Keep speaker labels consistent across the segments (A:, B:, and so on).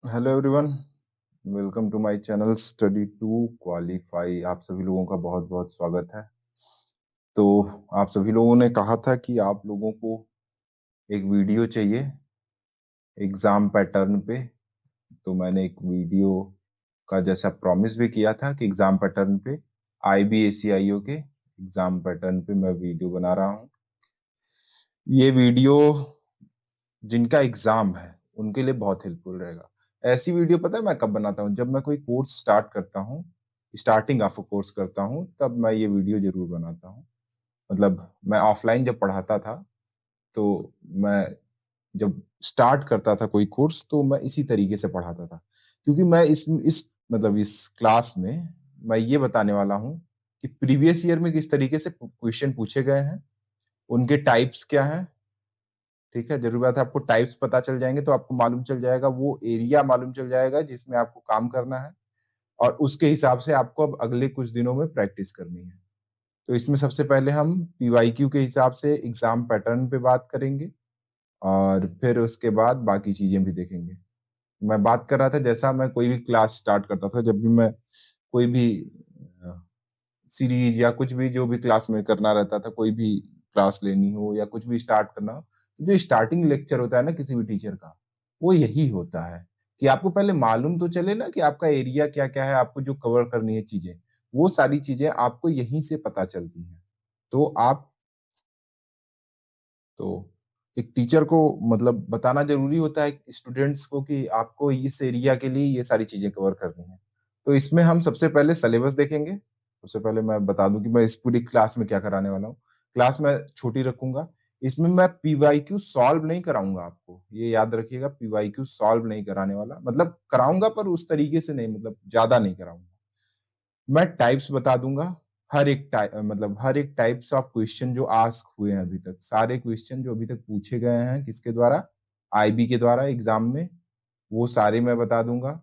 A: Hello everyone, welcome to my channel study to qualify. आप सभी लोगों का बहुत बहुत स्वागत है। तो आप सभी लोगों ने कहा था कि आप लोगों को एक वीडियो चाहिए एग्जाम पैटर्न पे। तो मैंने एक वीडियो का जैसा प्रॉमिस भी किया था कि एग्जाम पैटर्न पे IBACIO के एग्जाम पैटर्न पे मैं वीडियो बना रहा हूँ। ये वीडियो जिनका एग्जाम है उनके लिए बहुत हेल्पफुल रहेगा। ऐसी वीडियो पता है मैं कब बनाता हूँ? जब मैं कोई कोर्स स्टार्ट करता हूँ, स्टार्टिंग ऑफ कोर्स करता हूँ, तब मैं ये वीडियो जरूर बनाता हूँ। मतलब मैं ऑफलाइन जब पढ़ाता था, तो मैं जब स्टार्ट करता था कोई कोर्स, तो मैं इसी तरीके से पढ़ाता था। क्योंकि मैं इस मतलब इस क्लास में मैं ये बताने वाला हूँ कि प्रीवियस ईयर में किस तरीके से क्वेश्चन पूछे गए हैं, उनके टाइप्स क्या हैं। ठीक है, जरूरी बात है, आपको टाइप्स पता चल जाएंगे तो आपको मालूम चल जाएगा, वो एरिया मालूम चल जाएगा जिसमें आपको काम करना है, और उसके हिसाब से आपको अब अगले कुछ दिनों में प्रैक्टिस करनी है। तो इसमें सबसे पहले हम PYQ के हिसाब से एग्जाम पैटर्न पे बात करेंगे, और फिर उसके बाद बाकी चीजें भी देखेंगे। मैं बात कर रहा था, जैसा मैं कोई भी क्लास स्टार्ट करता था, जब भी मैं कोई भी सीरीज या कुछ भी जो भी क्लास में करना रहता था, कोई भी क्लास लेनी हो या कुछ भी स्टार्ट करना हो, तो जो स्टार्टिंग लेक्चर होता है ना किसी भी टीचर का, वो यही होता है कि आपको पहले मालूम तो चले ना कि आपका एरिया क्या क्या है, आपको जो कवर करनी है चीजें, वो सारी चीजें आपको यहीं से पता चलती हैं। तो आप तो एक टीचर को मतलब बताना जरूरी होता है स्टूडेंट्स को कि आपको इस एरिया के लिए ये सारी चीजें कवर करनी है। तो इसमें हम सबसे पहले सिलेबस देखेंगे। सबसे पहले मैं बता दूं कि मैं इस पूरी क्लास में क्या कराने वाला हूँ। क्लास में छोटी रखूंगा। इसमें मैं PYQ सॉल्व नहीं कराऊंगा, आपको ये याद रखिएगा। PYQ सॉल्व नहीं कराने वाला, मतलब कराऊंगा पर उस तरीके से नहीं, मतलब ज्यादा नहीं कराऊंगा। मैं टाइप्स बता दूंगा। हर एक टाइप, मतलब हर एक टाइप्स ऑफ क्वेश्चन जो आस्क हुए हैं अभी तक, सारे क्वेश्चन जो अभी तक पूछे गए हैं किसके द्वारा, IB के द्वारा एग्जाम में, वो सारे मैं बता दूंगा,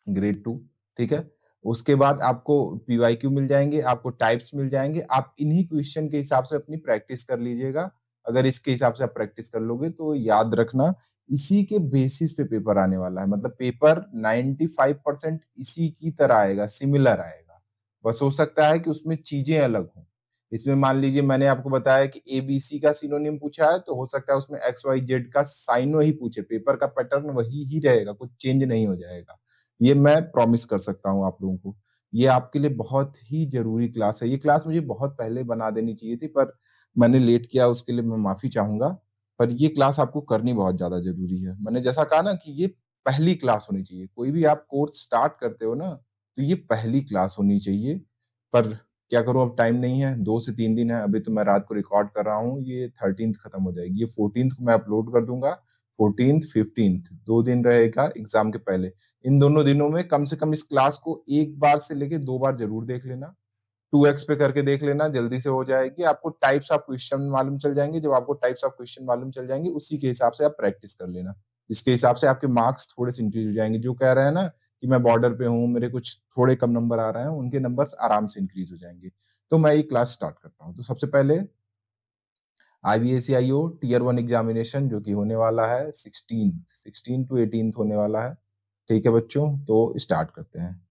A: ग्रेड 2। ठीक है, उसके बाद आपको PYQ मिल जाएंगे, आपको टाइप्स मिल जाएंगे। आप इन्हीं क्वेश्चन के हिसाब से अपनी प्रैक्टिस कर लीजिएगा। अगर इसके हिसाब से आप प्रैक्टिस कर लोगे तो याद रखना, इसी के बेसिस पे पेपर आने वाला है। मतलब पेपर 95% इसी की तरह आएगा, सिमिलर आएगा। बस हो सकता है कि उसमें चीजें अलग हों। इसमें मान लीजिए मैंने आपको बताया कि ABC का सिनोनिम पूछा है, तो हो सकता है उसमें XYZ का साइनो ही पूछे। पेपर का पैटर्न वही ही रहेगा, कुछ चेंज नहीं हो जाएगा। ये मैं प्रॉमिस कर सकता हूँ आप लोगों को। ये आपके लिए बहुत ही जरूरी क्लास है। ये क्लास मुझे बहुत पहले बना देनी चाहिए थी, पर मैंने लेट किया, उसके लिए मैं माफी चाहूंगा। पर ये क्लास आपको करनी बहुत ज्यादा जरूरी है। मैंने जैसा कहा ना कि ये पहली क्लास होनी चाहिए। कोई भी आप कोर्स स्टार्ट करते हो ना, तो ये पहली क्लास होनी चाहिए। पर क्या करूं, अब टाइम नहीं है, 2 से 3 दिन है। अभी तो मैं रात को रिकॉर्ड कर रहा हूँ, ये 13th खत्म हो जाएगी, ये 14th को मैं अपलोड कर दूंगा। 14th 15th 2 दिन रहेगा एग्जाम के पहले। इन दोनों दिनों में कम से कम इस क्लास को एक बार से लेके 2 बार जरूर देख लेना। 2x पे करके देख लेना, जल्दी से हो जाएगी। आपको टाइप्स ऑफ क्वेश्चन मालूम चल जाएंगे। जब आपको टाइप्स ऑफ क्वेश्चन मालूम चल जाएंगे, उसी के हिसाब से आप प्रैक्टिस कर लेना। जिसके हिसाब से आपके मार्क्स थोड़े से इंक्रीज हो जाएंगे। जो कह रहे हैं ना कि मैं बॉर्डर पे हूँ, मेरे कुछ थोड़े कम नंबर आ रहे हैं, उनके नंबर्स आराम से इंक्रीज हो जाएंगे। तो मैं ये क्लास स्टार्ट करता हूँ। तो सबसे पहले IBACIO Tier 1 एग्जामिनेशन जो कि होने वाला है 16 to 18 होने वाला है। ठीक है बच्चों, तो स्टार्ट करते हैं।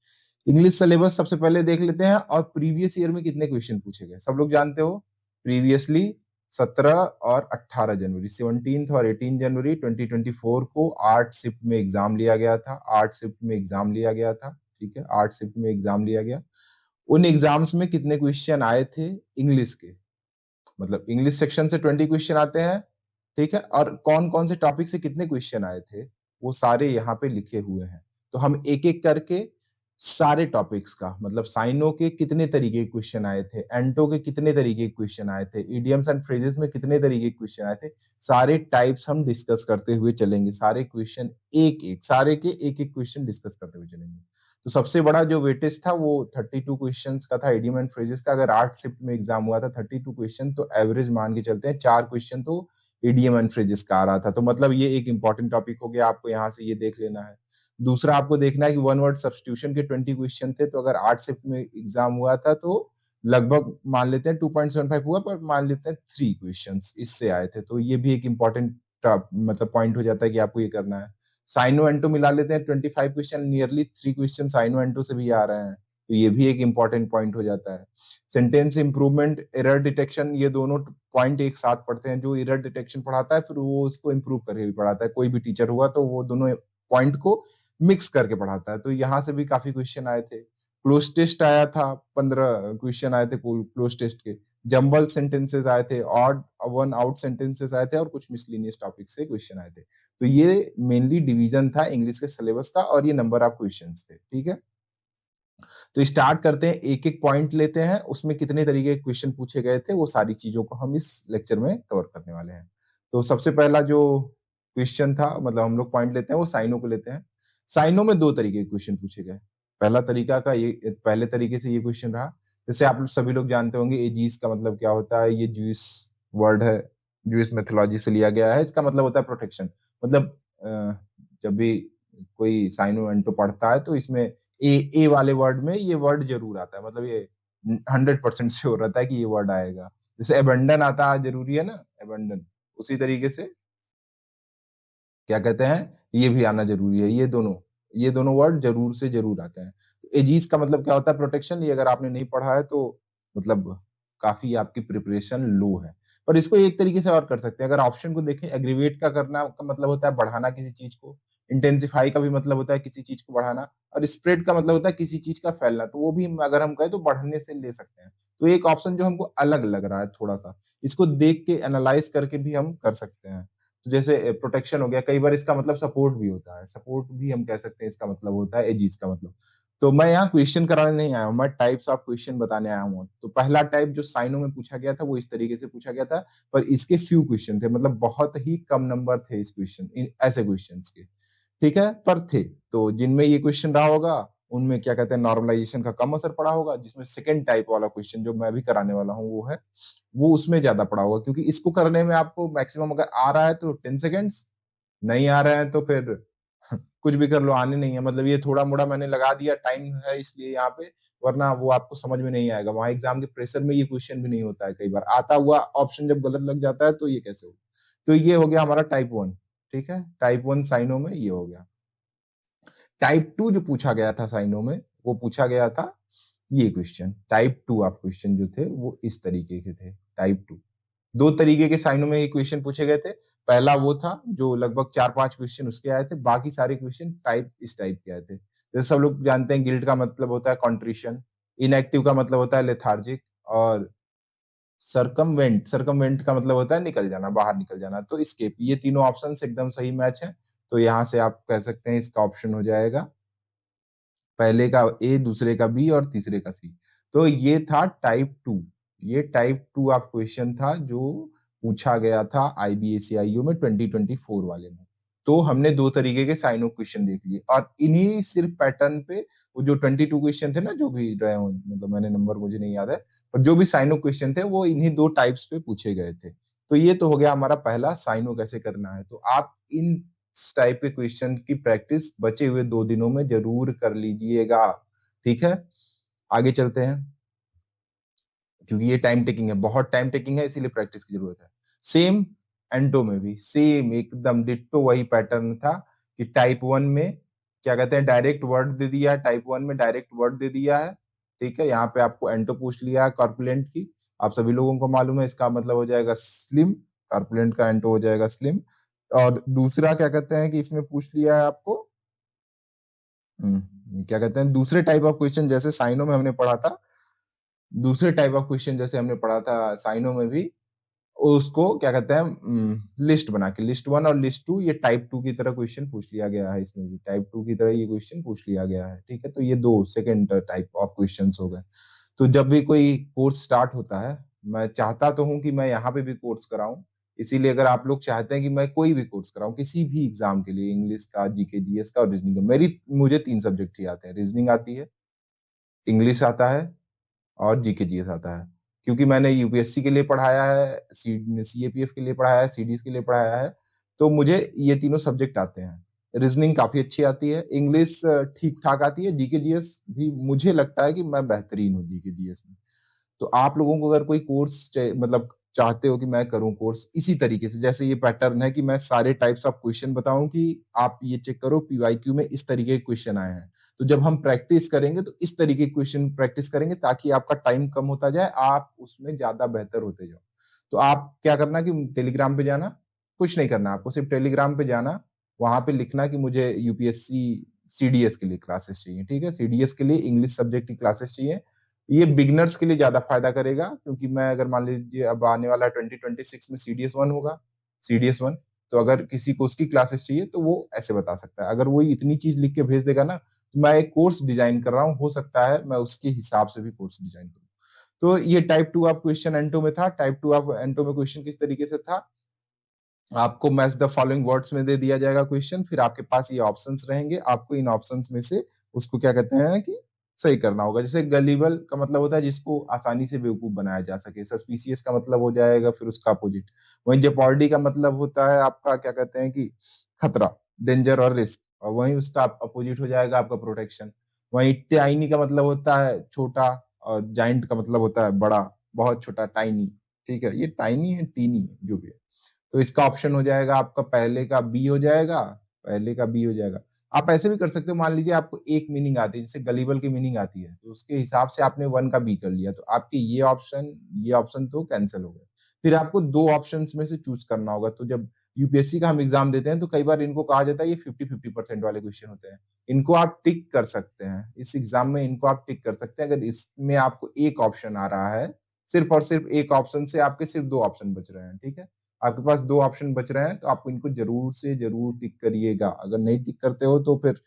A: इंग्लिश सिलेबस सबसे पहले देख लेते हैं, और प्रीवियस ईयर में कितने क्वेश्चन पूछे गए सब लोग जानते हो। प्रीवियसली 17 और 18 जनवरी, 17 और 18 जनवरी 2024 को 8 शिफ्ट में एग्जाम लिया गया था। 8 शिफ्ट में एग्जाम लिया गया था। ठीक है, 8 शिफ्ट में एग्जाम लिया गया। उन एग्जाम्स में कितने क्वेश्चन आए थे इंग्लिश के, मतलब इंग्लिश सेक्शन से 20 क्वेश्चन आते हैं। ठीक है, और कौन कौन से टॉपिक से कितने क्वेश्चन आए थे, वो सारे यहाँ पे लिखे हुए हैं। तो हम एक एक करके सारे टॉपिक्स का, मतलब साइनो के कितने तरीके के क्वेश्चन आए थे, एंटो के कितने तरीके के क्वेश्चन आए थे, इडियम्स एंड फ्रेजेस में कितने तरीके के क्वेश्चन आए थे, सारे टाइप्स हम डिस्कस करते हुए चलेंगे। सारे क्वेश्चन एक एक, सारे के एक एक क्वेश्चन डिस्कस करते हुए चलेंगे। तो सबसे बड़ा जो वेटेज था वो 32 क्वेश्चंस का था, इडियम एंड फ्रेजेस का। अगर 8 शिफ्ट में एग्जाम हुआ था 32 क्वेश्चन, तो एवरेज मान के चलते हैं 4 क्वेश्चन तो इडियम एंड फ्रेजेस का आ रहा था। तो मतलब ये एक इंपॉर्टेंट टॉपिक हो गया, आपको यहाँ से ये देख लेना है। दूसरा आपको देखना है कि वन वर्ड सब्स्टिट्यूशन के 20 क्वेश्चन थे। तो अगर 8 शिफ्ट में एग्जाम हुआ था, तो लगभग मान लेते हैं 2.75 हुआ, पर मान लेते हैं 3 क्वेश्चन इससे आए थे। तो ये भी एक इंपॉर्टेंट मतलब पॉइंट हो जाता है कि आपको ये करना है। साइनो एंटो मिला लेते हैं, 25 क्वेश्चन, नियरली 3 क्वेश्चन साइनो एंटो से भी आ रहे हैं, तो ये भी एक इंपॉर्टेंट पॉइंट हो जाता है। सेंटेंस इंप्रूवमेंट, एरर डिटेक्शन, ये दोनों पॉइंट एक साथ पढ़ते हैं। जो एरर डिटेक्शन पढ़ाता है फिर वो उसको इंप्रूव करके भी पढ़ाता है, कोई भी टीचर हुआ तो वो दोनों पॉइंट को मिक्स करके पढ़ाता है। तो यहाँ से भी काफी क्वेश्चन आए थे। क्लोज टेस्ट आया था, 15 क्वेश्चन आए थे क्लोज टेस्ट के। जंबल सेंटेंसेस आए थे, ऑड वन आउट सेंटेंसेस आए थे, और कुछ मिसलिनियस टॉपिक से क्वेश्चन आए थे। तो ये मेनली डिवीजन था इंग्लिश के सिलेबस का, और ये नंबर ऑफ क्वेश्चंस थे। ठीक है, तो स्टार्ट करते हैं, एक एक पॉइंट लेते हैं, उसमें कितने तरीके के क्वेश्चन पूछे गए थे वो सारी चीजों को हम इस लेक्चर में कवर करने वाले हैं। तो सबसे पहला जो क्वेश्चन था, मतलब हम लोग पॉइंट लेते हैं, वो साइनो को लेते हैं। साइनो में दो तरीके के क्वेश्चन पूछे गए। पहला तरीका का ये, पहले तरीके से ये क्वेश्चन रहा, जैसे आप सभी लोग जानते होंगे एजीज का मतलब क्या होता है। ये जूस वर्ड है, जूस मेथोलॉजी से लिया गया है। इसका मतलब होता है प्रोटेक्शन। मतलब जब भी कोई साइनो एंटो पढ़ता है तो इसमें ए वाले वर्ड में ये वर्ड जरूर आता है, मतलब ये 100% श्योर रहता है कि ये वर्ड आएगा। जैसे एबंडन आता है, जरूरी है ना एबंडन, उसी तरीके से क्या कहते हैं, ये भी आना जरूरी है। ये दोनों वर्ड जरूर से जरूर आते हैं। तो एजीज का मतलब क्या होता है, प्रोटेक्शन। ये अगर आपने नहीं पढ़ा है तो मतलब काफी आपकी प्रिपरेशन लो है। पर इसको एक तरीके से और कर सकते हैं, अगर ऑप्शन को देखें, एग्रीवेट का करना का मतलब होता है बढ़ाना किसी चीज को, इंटेंसिफाई का भी मतलब होता है किसी चीज को बढ़ाना, और स्प्रेड का मतलब होता है किसी चीज का फैलना। तो वो भी अगर हम कहें तो बढ़ने से ले सकते हैं। तो एक ऑप्शन जो हमको अलग लग रहा है थोड़ा सा, इसको देख के एनालाइज करके भी हम कर सकते हैं। तो जैसे प्रोटेक्शन हो गया, कई बार इसका मतलब सपोर्ट भी होता है, सपोर्ट भी हम कह सकते हैं इसका मतलब होता है एजिस का मतलब। तो मैं यहाँ क्वेश्चन कराने नहीं आया हूँ, मैं टाइप्स ऑफ क्वेश्चन बताने आया हूँ। तो पहला टाइप जो साइनो में पूछा गया था वो इस तरीके से पूछा गया था, पर इसके फ्यू क्वेश्चन थे, मतलब बहुत ही कम नंबर थे इस क्वेश्चन, ऐसे क्वेश्चन के। ठीक है, पर थे। तो जिनमें ये क्वेश्चन रहा होगा उनमें क्या कहते हैं नॉर्मलाइजेशन का कम असर पड़ा होगा, जिसमें सेकंड टाइप वाला क्वेश्चन जो मैं भी कराने वाला हूँ वो है, वो उसमें ज्यादा पड़ा होगा। क्योंकि इसको करने में आपको मैक्सिमम अगर आ रहा है तो 10 सेकेंड्स, नहीं आ रहा है तो फिर कुछ भी कर लो, आने नहीं है, मतलब ये थोड़ा मोड़ा मैंने लगा दिया, टाइम है इसलिए यहाँ पे, वरना वो आपको समझ में नहीं आएगा। वहां एग्जाम के प्रेशर में ये क्वेश्चन भी नहीं होता है, कई बार आता हुआ ऑप्शन जब गलत लग जाता है तो ये कैसे हो। तो ये हो गया हमारा टाइप 1। ठीक है, टाइप 1 साइनो में ये हो गया। टाइप 2 जो पूछा गया था साइनो में, वो पूछा गया था ये क्वेश्चन। टाइप 2 आप क्वेश्चन जो थे वो इस तरीके के थे। टाइप 2 दो तरीके के साइनो में ये क्वेश्चन पूछे गए थे। पहला वो था जो लगभग 4-5 क्वेश्चन उसके आए थे, बाकी सारे क्वेश्चन टाइप इस टाइप के आए थे। जैसे सब लोग जानते हैं गिल्ट का मतलब होता है कॉन्ट्रिशन, इनएक्टिव का मतलब होता है लेथार्जिक, और सरकमवेंट का मतलब होता है निकल जाना, बाहर निकल जाना। तो स्केप, ये तीनों ऑप्शन एकदम सही मैच है। तो यहाँ से आप कह सकते हैं इसका ऑप्शन हो जाएगा पहले का ए, दूसरे का बी और तीसरे का सी। तो ये था टाइप 2। ये टाइप 2 ऑफ क्वेश्चन था जो पूछा गया था आईबीएसईआईओ में 2024 वाले में। तो हमने दो तरीके के साइनो क्वेश्चन देख लिए, और इन्हीं सिर्फ पैटर्न पे वो जो 22 क्वेश्चन थे ना, जो भी रहे हो, मतलब मैंने नंबर मुझे नहीं याद है, पर जो भी साइनो क्वेश्चन थे वो इन्हीं दो टाइप्स पे पूछे गए थे। तो ये तो हो गया हमारा पहला, साइनो कैसे करना है। तो आप इन इस टाइप के क्वेश्चन की प्रैक्टिस बचे हुए 2 दिनों में जरूर कर लीजिएगा। ठीक है, आगे चलते हैं, क्योंकि ये टाइम टेकिंग है, बहुत टाइम टेकिंग है, इसीलिए प्रैक्टिस की जरूरत है। सेम एंटो में भी सेम एकदम डिट्टो वही पैटर्न था कि टाइप 1 में क्या कहते हैं डायरेक्ट वर्ड दे दिया है, टाइप 1 में डायरेक्ट वर्ड दे दिया है। ठीक है, यहाँ पे आपको एंटो पूछ लिया है कॉर्पुलेंट की, आप सभी लोगों को मालूम है इसका मतलब हो जाएगा स्लिम, कॉर्पुलेंट का एंटो हो जाएगा स्लिम। और दूसरा क्या कहते हैं कि इसमें पूछ लिया है आपको क्या कहते हैं दूसरे टाइप ऑफ क्वेश्चन, जैसे साइनो में हमने पढ़ा था, दूसरे टाइप ऑफ क्वेश्चन जैसे हमने पढ़ा था साइनो में भी, उसको क्या कहते हैं लिस्ट बना के, लिस्ट 1 और लिस्ट 2, ये टाइप 2 की तरह क्वेश्चन पूछ लिया गया है, इसमें भी टाइप 2 की तरह ये क्वेश्चन पूछ लिया गया है। ठीक है, तो ये दो सेकंड टाइप ऑफ क्वेश्चन हो गए। तो जब भी कोई कोर्स स्टार्ट होता है, मैं चाहता तो हूं कि मैं यहाँ पे भी कोर्स कराऊं, इसीलिए अगर आप लोग चाहते हैं कि मैं कोई भी कोर्स कराऊं किसी भी एग्जाम के लिए, इंग्लिश का, जीके जीएस का और रीजनिंग का, मुझे 3 सब्जेक्ट ही आते हैं, रीजनिंग आती है, इंग्लिश आता है और जीके जीएस आता है। क्योंकि मैंने यूपीएससी के लिए पढ़ाया है, सीएपीएफ के लिए पढ़ाया है, सीडीएस के लिए पढ़ाया है, तो मुझे ये तीनों सब्जेक्ट आते हैं। रीजनिंग काफी अच्छी आती है, इंग्लिश ठीक ठाक आती है, जीके जीएस भी मुझे लगता है कि मैं बेहतरीन हूँ जीके जीएस में। तो आप लोगों को अगर कोई कोर्स मतलब चाहते हो कि मैं करूं कोर्स इसी तरीके से, जैसे ये पैटर्न है कि मैं सारे टाइप्स ऑफ क्वेश्चन बताऊं कि आप ये चेक करो पीवाईक्यू में इस तरीके के क्वेश्चन आए हैं। तो जब हम प्रैक्टिस करेंगे तो इस तरीके के क्वेश्चन प्रैक्टिस करेंगे ताकि आपका टाइम कम होता जाए, आप उसमें ज्यादा बेहतर होते जाओ। तो आप क्या करना कि टेलीग्राम पे जाना, कुछ नहीं करना आपको, सिर्फ टेलीग्राम पे जाना, वहां पे लिखना कि मुझे यूपीएससी सीडीएस के लिए क्लासेस चाहिए, ठीक है, सीडीएस के लिए इंग्लिश सब्जेक्ट की क्लासेस चाहिए। ये बिगनर्स के लिए ज्यादा फायदा करेगा, क्योंकि मैं अगर मान लीजिए अब आने वाला 2026 में सीडीएस वन होगा, सीडीएस वन, तो अगर किसी को उसकी क्लासेस चाहिए तो वो ऐसे बता सकता है। अगर वो इतनी चीज लिख के भेज देगा ना, तो मैं एक कोर्स डिजाइन कर रहा हूँ, हो सकता है मैं उसके हिसाब से भी कोर्स डिजाइन करूँ। तो ये टाइप 2 ऑफ क्वेश्चन एंटो में था। टाइप 2 ऑफ एंटो में क्वेश्चन किस तरीके से था, आपको मैच द फॉलोइंग वर्ड्स में दे दिया जाएगा क्वेश्चन, फिर आपके पास ये ऑप्शंस रहेंगे, आपको इन ऑप्शंस में से उसको क्या कहते हैं कि सही करना होगा। जैसे गलीबल का मतलब होता है जिसको आसानी से बेवकूफ बनाया जा सके, सस्पिशियस का मतलब हो जाएगा फिर उसका अपोजिट। वहीं जेपॉर्डी का मतलब होता है आपका क्या कहते हैं कि खतरा, डेंजर और रिस्क, और वहीं उसका अपोजिट हो जाएगा आपका प्रोटेक्शन। वहीं टाइनी का मतलब होता है छोटा, और जाइंट का मतलब होता है बड़ा, बहुत छोटा, टाइनी। ठीक है, ये टाइनी है टीनी है जो भी है। तो इसका ऑप्शन हो जाएगा आपका पहले का बी हो जाएगा, पहले का बी हो जाएगा। आप ऐसे भी कर सकते हो, मान लीजिए आपको एक मीनिंग आती है, जैसे गलीबल की मीनिंग आती है, तो उसके हिसाब से आपने वन का बी कर लिया, तो आपके ये ऑप्शन तो कैंसिल हो गए। फिर आपको दो ऑप्शन में से चूज करना होगा। तो जब यूपीएससी का हम एग्जाम देते हैं तो कई बार इनको कहा जाता है ये 50-50% वाले क्वेश्चन होते हैं, इनको आप टिक कर सकते हैं इस एग्जाम में, इनको आप टिक कर सकते हैं अगर इसमें आपको एक ऑप्शन आ रहा है, सिर्फ और सिर्फ एक ऑप्शन से आपके सिर्फ दो ऑप्शन बच रहे हैं, ठीक है, आपके पास दो ऑप्शन बच रहे हैं, तो आप इनको जरूर से जरूर टिक करिएगा। अगर नहीं टिक करते हो तो फिर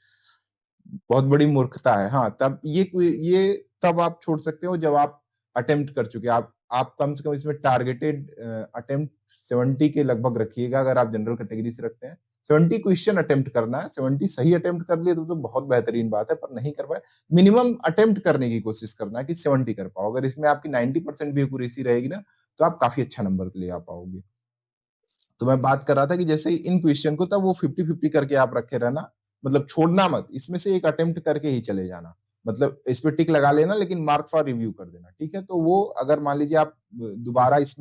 A: बहुत बड़ी मूर्खता है। हाँ, तब ये तब आप छोड़ सकते हो जब आप अटेम्प्ट कर चुके, आप कम से कम इसमें टारगेटेड अटेम्प्ट 70 के लगभग रखिएगा। अगर आप जनरल कैटेगरी से रखते हैं 70 क्वेश्चन अटेम्प्ट करना है, 70 सही अटेम्प्ट कर लिए तो बहुत बेहतरीन बात है, पर नहीं कर पाए मिनिमम अटेम्प्ट करने की कोशिश करना है कि 70 कर पाओ। अगर इसमें आपकी 90% भी एक्यूरेसी रहेगी ना, तो आप काफी अच्छा नंबर ले आ पाओगे। तो मैं बात कर रहा था कि जैसे इन क्वेश्चन को तब वो 50-50 करके आप रखे रहना, मतलब छोड़ना मत, इसमें से एक अटेम्प्ट करके ही चले जाना, मतलब इस पे टिक लगा लेना लेकिन मार्क फॉर रिव्यू कर देना, ठीक है। तो वो अगर मान लीजिए आप दोबारा इस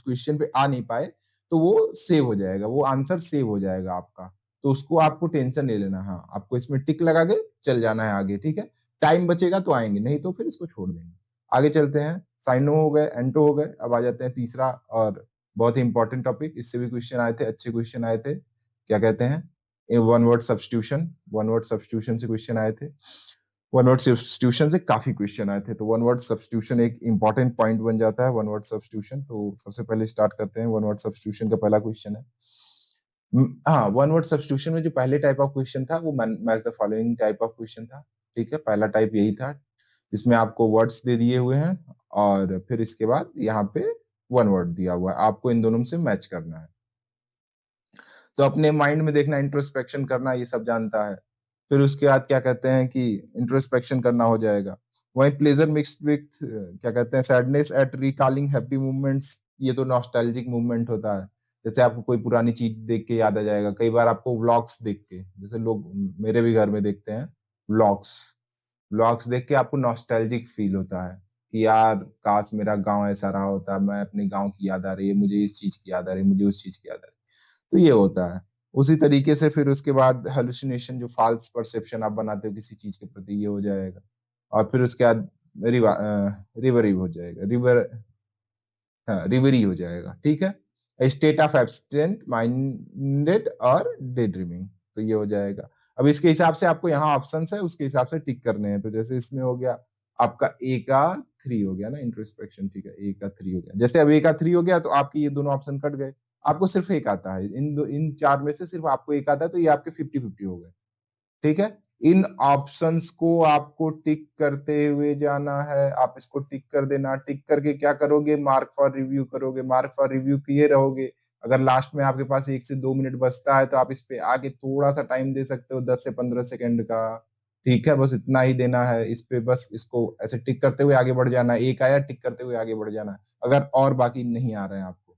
A: क्वेश्चन पे आ नहीं पाए, तो वो सेव हो जाएगा, वो आंसर सेव हो जाएगा आपका, तो उसको आपको टेंशन नहीं लेना। हाँ, आपको इसमें टिक लगा के चल जाना है आगे, ठीक है। टाइम बचेगा तो आएंगे, नहीं तो फिर इसको छोड़ देंगे। आगे चलते हैं, साइनो हो गए, एंटो हो गए, अब आ जाते हैं तीसरा और बहुत ही इंपॉर्टेंट टॉपिक, इससे भी क्वेश्चन आए थे, अच्छे क्वेश्चन आए थे, क्या कहते हैं one word substitution. One word substitution से क्वेश्चन आए थे, वन वर्ड सब्स्टिट्यूशन से काफी क्वेश्चन आए थे। तो वन वर्ड सब्स्टिट्यूशन एक इंपॉर्टेंट पॉइंट बन जाता है, वन वर्ड सब्स्टिट्यूशन। तो सबसे पहले स्टार्ट करते हैं, वन वर्ड सब्स्टिट्यूशन का पहला क्वेश्चन है। हाँ, वन वर्ड सब्स्टिट्यूशन में जो पहले टाइप ऑफ क्वेश्चन था वो match the following type of question था, ठीक है। पहला टाइप यही था, जिसमें आपको वर्ड्स दे दिए हुए हैं और फिर इसके बाद यहाँ पे वन वर्ड दिया हुआ है, आपको इन दोनों से मैच करना है। तो अपने माइंड में देखना, इंट्रोस्पेक्शन करना, ये सब जानता है। फिर उसके बाद क्या कहते हैं कि इंट्रोस्पेक्शन करना हो जाएगा। वहीं प्लेजर मिक्स्ड विथ क्या कहते हैं sadness at recalling happy movements, ये तो नॉस्टैल्जिक मूवमेंट होता है। जैसे आपको कोई पुरानी चीज देख के याद आ जाएगा, कई बार आपको व्लॉग्स देख के, जैसे लोग मेरे भी घर में देखते हैं व्लॉग्स, व्लॉग्स देख के आपको नॉस्टैल्जिक फील होता है कि यार काश मेरा गांव ऐसा रहा होता, मैं अपने गांव की याद आ रही है, मुझे इस चीज की याद आ रही है, मुझे उस चीज की याद आ रही है। तो ये होता है। उसी तरीके से फिर उसके बाद हेलुसिनेशन, जो फॉल्स परसेप्शन आप बनाते हो किसी चीज के प्रति, ये हो जाएगा। और फिर उसके बाद रिवरी हो जाएगा, हाँ रिवरी हो जाएगा, ठीक है। स्टेट ऑफ एब्सेंट माइंडेड और डे ड्रीमिंग, तो ये हो जाएगा। अब इसके हिसाब से आपको यहाँ ऑप्शंस है, उसके हिसाब से टिक करने हैं। तो जैसे इसमें हो गया आपका ए का 3 हो गया ना, इंट्रोस्पेक्शन, ठीक है, ए का 3 हो गया। जैसे अब ए का 3 हो गया तो आपके ये दोनों ऑप्शन कट गए, आपको सिर्फ एक आता है, इन चार में से सिर्फ आपको एक आता है, तो ये आपके 50-50 हो गए, ठीक है। इन ऑप्शंस को आपको टिक करते हुए जाना है, आप इसको टिक कर देना। टिक करके क्या करोगे, मार्क फॉर रिव्यू करोगे, मार्क फॉर रिव्यू किए रहोगे। अगर लास्ट में आपके पास 1 से 2 मिनट बचता है तो आप इस पे आगे थोड़ा सा टाइम दे सकते हो, 10 से 15 सेकंड का, ठीक है, बस इतना ही देना है इस पे। बस इसको ऐसे टिक करते हुए आगे बढ़ जाना है, एक आया टिक करते हुए आगे बढ़ जाना है, अगर और बाकी नहीं आ रहे हैं आपको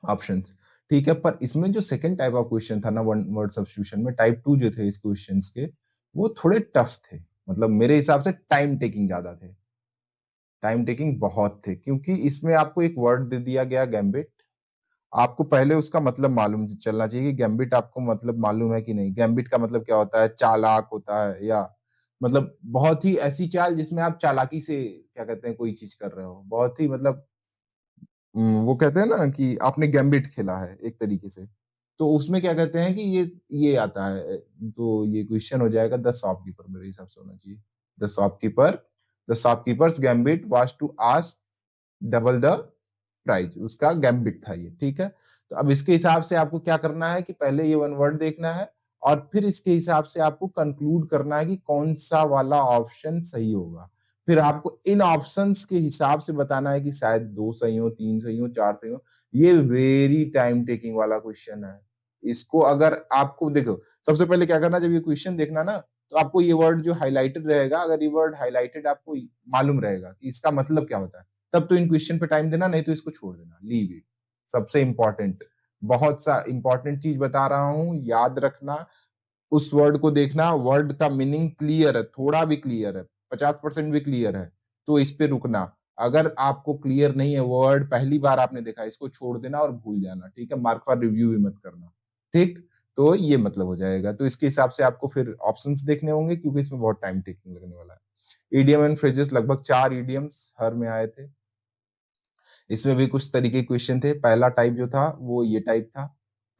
A: ऑप्शंस, ठीक है। पर इसमें जो सेकंड टाइप ऑफ क्वेश्चन था ना वन वर्ड सब्स्टिट्यूशन में, टाइप 2 जो थे इस क्वेश्चंस के, वो थोड़े टफ थे, मतलब मेरे हिसाब से टाइम टेकिंग ज्यादा थे, टाइम टेकिंग बहुत थे, क्योंकि इसमें आपको एक वर्ड दे दिया गया गैम्बिट। आपको पहले उसका मतलब मालूम चलना चाहिए कि गैम्बिट आपको मतलब मालूम है कि नहीं। गैम्बिट का मतलब क्या होता है? चालाक होता है, या मतलब बहुत ही ऐसी चाल जिसमें आप चालाकी से क्या कहते हैं कोई चीज कर रहे हो, बहुत ही मतलब वो कहते हैं ना कि आपने गैम्बिट खेला है एक तरीके से। तो उसमें क्या कहते हैं कि ये आता है। तो ये क्वेश्चन हो जाएगा द शॉपकीपर, मेरे हिसाब से होना चाहिए the shopkeeper. The shopkeeper's gambit was to ask double the price. उसका गैम्बिट था ये, ठीक है। तो अब इसके हिसाब से आपको क्या करना है कि पहले ये वन वर्ड देखना है, और फिर इसके हिसाब से आपको कंक्लूड करना है कि कौन सा वाला ऑप्शन सही होगा। फिर आपको इन ऑप्शंस के हिसाब से बताना है कि शायद दो सही हो, तीन सही हो, चार सही हो। ये वेरी टाइम टेकिंग वाला क्वेश्चन है। इसको अगर आपको देखो, सबसे पहले क्या करना, जब ये क्वेश्चन देखना ना, तो आपको ये वर्ड जो हाईलाइटेड रहेगा, अगर ये वर्ड हाईलाइटेड आपको मालूम रहेगा कि इसका मतलब क्या होता है, तब तो इन क्वेश्चन पे टाइम देना, नहीं तो इसको छोड़ देना, लीव इट। सबसे इंपॉर्टेंट, बहुत सा इंपॉर्टेंट चीज बता रहा हूं, याद रखना। उस वर्ड को देखना, वर्ड का मीनिंग क्लियर है, थोड़ा भी क्लियर है, 50% भी क्लियर है, तो इस पे रुकना। अगर आपको क्लियर नहीं है वर्ड, पहली बार आपने देखा, इसको छोड़ देना और भूल जाना, ठीक है। मार्क फॉर रिव्यू भी मत करना, ठीक। तो ये मतलब हो जाएगा। तो इसके हिसाब से आपको फिर ऑप्शंस देखने होंगे, क्योंकि इसमें बहुत टाइम टेकिंग लगने वाला है। ईडियम एंड फ्रेजेस, लगभग 4 ईडियम्स हर में आए थे। इसमें भी कुछ तरीके क्वेश्चन थे। पहला टाइप जो था वो ये टाइप था।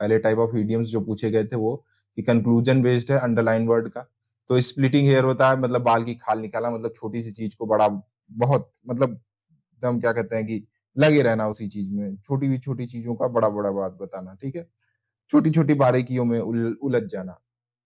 A: पहले टाइप ऑफ इडियम्स जो पूछे गए थे वो कि कंक्लूजन बेस्ड है, अंडरलाइन वर्ड का। तो स्प्लिटिंग हेयर होता है, मतलब बाल की खाल निकाला, मतलब छोटी सी चीज को बड़ा, बहुत मतलब एकदम क्या कहते हैं कि लगे रहना उसी चीज में, छोटी चीजों का बड़ा बड़ा बात बताना, ठीक है। छोटी छोटी बारीकियों में उलझ जाना।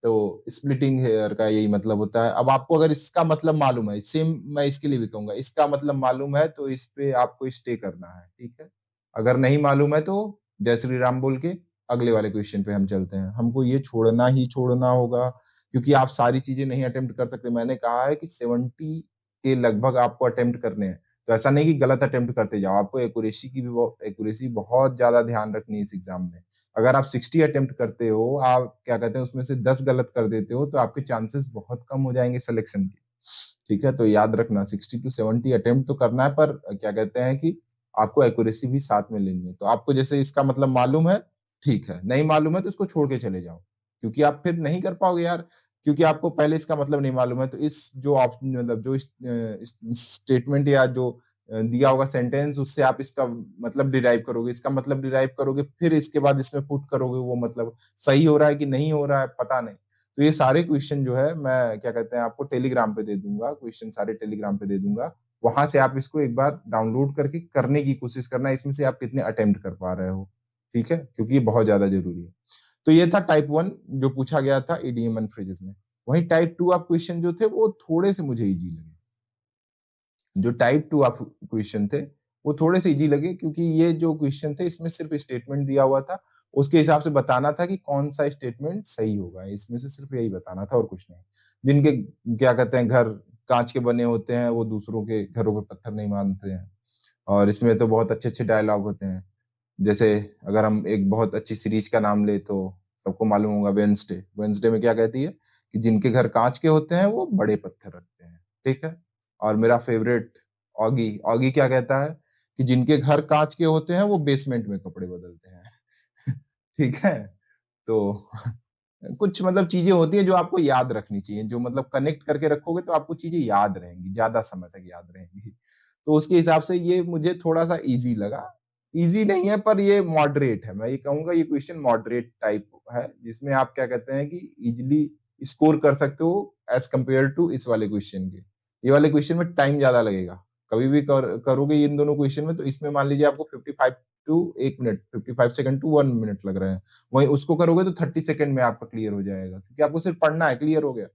A: तो स्प्लिटिंग हेयर का यही मतलब होता है। अब आपको अगर इसका मतलब मालूम है, सेम मैं इसके लिए भी कहूंगा, इसका मतलब मालूम है तो इस पे आपको स्टे करना है, ठीक है। अगर नहीं मालूम है तो जय श्री राम बोल के अगले वाले क्वेश्चन पे हम चलते हैं। हमको ये छोड़ना ही छोड़ना होगा, क्योंकि आप सारी चीजें नहीं अटेम्प्ट कर सकते। मैंने कहा है कि 70 के लगभग आपको अटेम्प्ट करने हैं। तो ऐसा नहीं कि गलत अटेम्प्ट करते जाओ, आपको एक्यूरेसी की भी एक्यूरेसी बहुत ज्यादा ध्यान रखनी है इस एग्जाम में। अगर आप 60 अटेम्प्ट करते हो, आप क्या कहते हैं उसमें से 10 गलत कर देते हो, तो आपके चांसेस बहुत कम हो जाएंगे सिलेक्शन के, ठीक है। तो याद रखना 60 to 70 अटेम्प्ट तो करना है, पर क्या कहते हैं कि आपको एक्यूरेसी भी साथ में लेनी है। तो आपको जैसे इसका मतलब मालूम है, ठीक है, नहीं मालूम है तो इसको छोड़ के चले जाओ, क्योंकि आप फिर नहीं कर पाओगे यार। क्योंकि आपको पहले इसका मतलब नहीं मालूम है, तो इस जो ऑप्शन मतलब जो स्टेटमेंट या जो दिया होगा सेंटेंस, उससे आप इसका मतलब डिराइव करोगे, इसका मतलब डिराइव करोगे, फिर इसके बाद इसमें पुट करोगे वो मतलब सही हो रहा है कि नहीं हो रहा है, पता नहीं। तो ये सारे क्वेश्चन जो है मैं क्या कहते हैं आपको टेलीग्राम पे दे दूंगा, क्वेश्चन सारे टेलीग्राम पे दे दूंगा। वहां से आप इसको एक बार डाउनलोड करके करने की कोशिश करना, इसमें से आप कितने अटेम्प्ट कर पा रहे हो, ठीक है, क्योंकि ये बहुत ज्यादा जरूरी है। तो ये था टाइप 1 जो पूछा गया था ईडीएम एंड फ्रेजेस में। वहीं टाइप 2 आप क्वेश्चन जो थे वो थोड़े से मुझे इजी लगे। जो टाइप 2 आप क्वेश्चन थे वो थोड़े से इजी लगे, क्योंकि ये जो क्वेश्चन थे इसमें सिर्फ स्टेटमेंट दिया हुआ था, उसके हिसाब से बताना था कि कौन सा स्टेटमेंट सही होगा, इसमें से सिर्फ यही बताना था और कुछ नहीं। जिनके क्या कहते हैं घर कांच के बने होते हैं वो दूसरों के घरों पे पत्थर नहीं मारते हैं। और इसमें तो बहुत अच्छे अच्छे डायलॉग होते हैं। जैसे अगर हम एक बहुत अच्छी सीरीज का नाम ले तो सबको मालूम होगा, वेंसडे। वेंसडे में क्या कहती है कि जिनके घर कांच के होते हैं वो बड़े पत्थर रखते हैं, ठीक है। और मेरा फेवरेट ऑगी, ऑगी क्या कहता है कि जिनके घर कांच के होते हैं वो बेसमेंट में कपड़े बदलते हैं। ठीक है। तो कुछ मतलब चीजें होती है जो आपको याद रखनी चाहिए, जो मतलब कनेक्ट करके रखोगे तो आपको चीजें याद रहेंगी, ज्यादा समय तक याद रहेंगी। तो उसके हिसाब से ये मुझे थोड़ा सा इजी लगा। इजी नहीं है पर ये मॉडरेट है, मैं ये कहूंगा ये क्वेश्चन मॉडरेट टाइप है, जिसमें आप क्या कहते हैं कि इजिली स्कोर कर सकते हो एज कंपेयर टू इस वाले क्वेश्चन के। ये वाले क्वेश्चन में टाइम ज्यादा लगेगा। कभी भी करोगे इन दोनों क्वेश्चन में, तो इसमें मान लीजिए आपको 55 to 1 minute, 55 second to 1 minute लग रहे हैं, वहीं उसको करोगे तो 30 सेकंड में आपका क्लियर हो जाएगा, क्योंकि आपको सिर्फ पढ़ना है, क्लियर हो गया,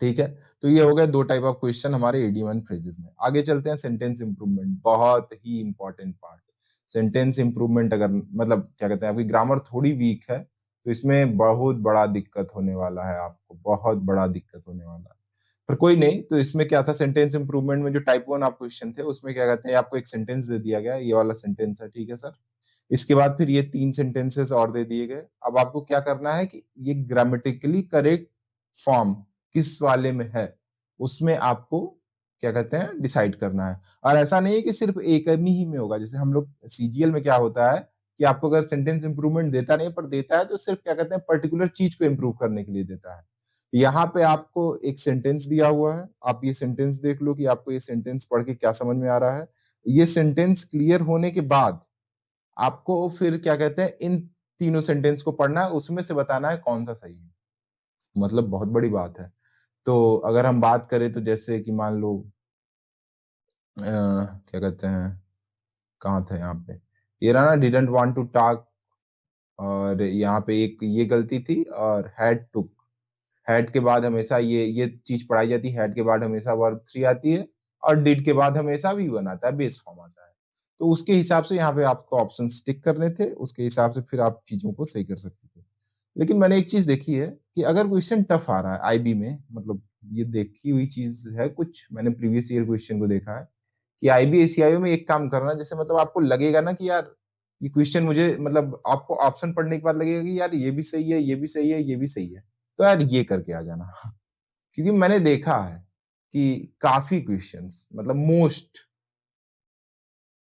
A: ठीक है। तो ये हो गया दो टाइप ऑफ क्वेश्चन हमारे इडियम एंड फ्रेजेस में। आगे चलते हैं सेंटेंस इंप्रूवमेंट, बहुत ही इंपॉर्टेंट पार्ट। सेंटेंस इंप्रूवमेंट अगर मतलब क्या कहते हैं आपकी ग्रामर थोड़ी वीक है तो इसमें बहुत बड़ा दिक्कत होने वाला है, आपको बहुत बड़ा दिक्कत होने वाला है। पर कोई नहीं। तो इसमें क्या था सेंटेंस इंप्रूवमेंट में, जो टाइप 1 आप क्वेश्चन थे उसमें क्या कहते हैं आपको एक सेंटेंस दे दिया गया, ये वाला सेंटेंस है, ठीक है सर। इसके बाद फिर ये 3 सेंटेंसेस और दे दिए गए। अब आपको क्या करना है कि ये ग्रामेटिकली करेक्ट फॉर्म किस वाले में है उसमें आपको क्या कहते हैं डिसाइड करना है। और ऐसा नहीं है कि सिर्फ एक ही में होगा, जैसे हम लोग सीजीएल में क्या होता है कि आपको अगर सेंटेंस इंप्रूवमेंट देता नहीं पर देता है तो सिर्फ क्या कहते हैं पर्टिकुलर चीज को इंप्रूव करने के लिए देता है। यहाँ पे आपको एक सेंटेंस दिया हुआ है, आप ये सेंटेंस देख लो कि आपको ये सेंटेंस पढ़ के क्या समझ में आ रहा है। ये सेंटेंस क्लियर होने के बाद आपको फिर क्या कहते हैं इन तीनों सेंटेंस को पढ़ना है, उसमें से बताना है कौन सा सही है। मतलब बहुत बड़ी बात है। तो अगर हम बात करें तो जैसे कि मान लो क्या कहते हैं, कहाँ था यहाँ पे, ये रहा ना डिडंट वांट टू टॉक, और यहाँ पे एक ये गलती थी, और हैड टू, हैड के बाद हमेशा ये चीज पढ़ाई जाती है, हैड के बाद हमेशा वर्ब थ्री आती है, और डिड के बाद हमेशा वी वन आता है, बेस फॉर्म आता है। तो उसके हिसाब से यहाँ पे आपको ऑप्शन टिक करने थे, उसके हिसाब से फिर आप चीजों को सही कर सकते थे। लेकिन मैंने एक चीज देखी है कि अगर क्वेश्चन टफ आ रहा है आईबी में, मतलब ये देखी हुई चीज है, कुछ मैंने प्रीवियस ईयर क्वेश्चन को देखा है कि आईबीएसईआईओ में एक काम करना, जैसे मतलब आपको लगेगा ना कि यार ये क्वेश्चन मुझे, मतलब आपको ऑप्शन पढ़ने के बाद लगेगा कि यार ये भी सही है, ये भी सही है, ये भी सही है, तो यार ये करके आ जाना। क्योंकि मैंने देखा है कि काफी क्वेश्चंस, मतलब मोस्ट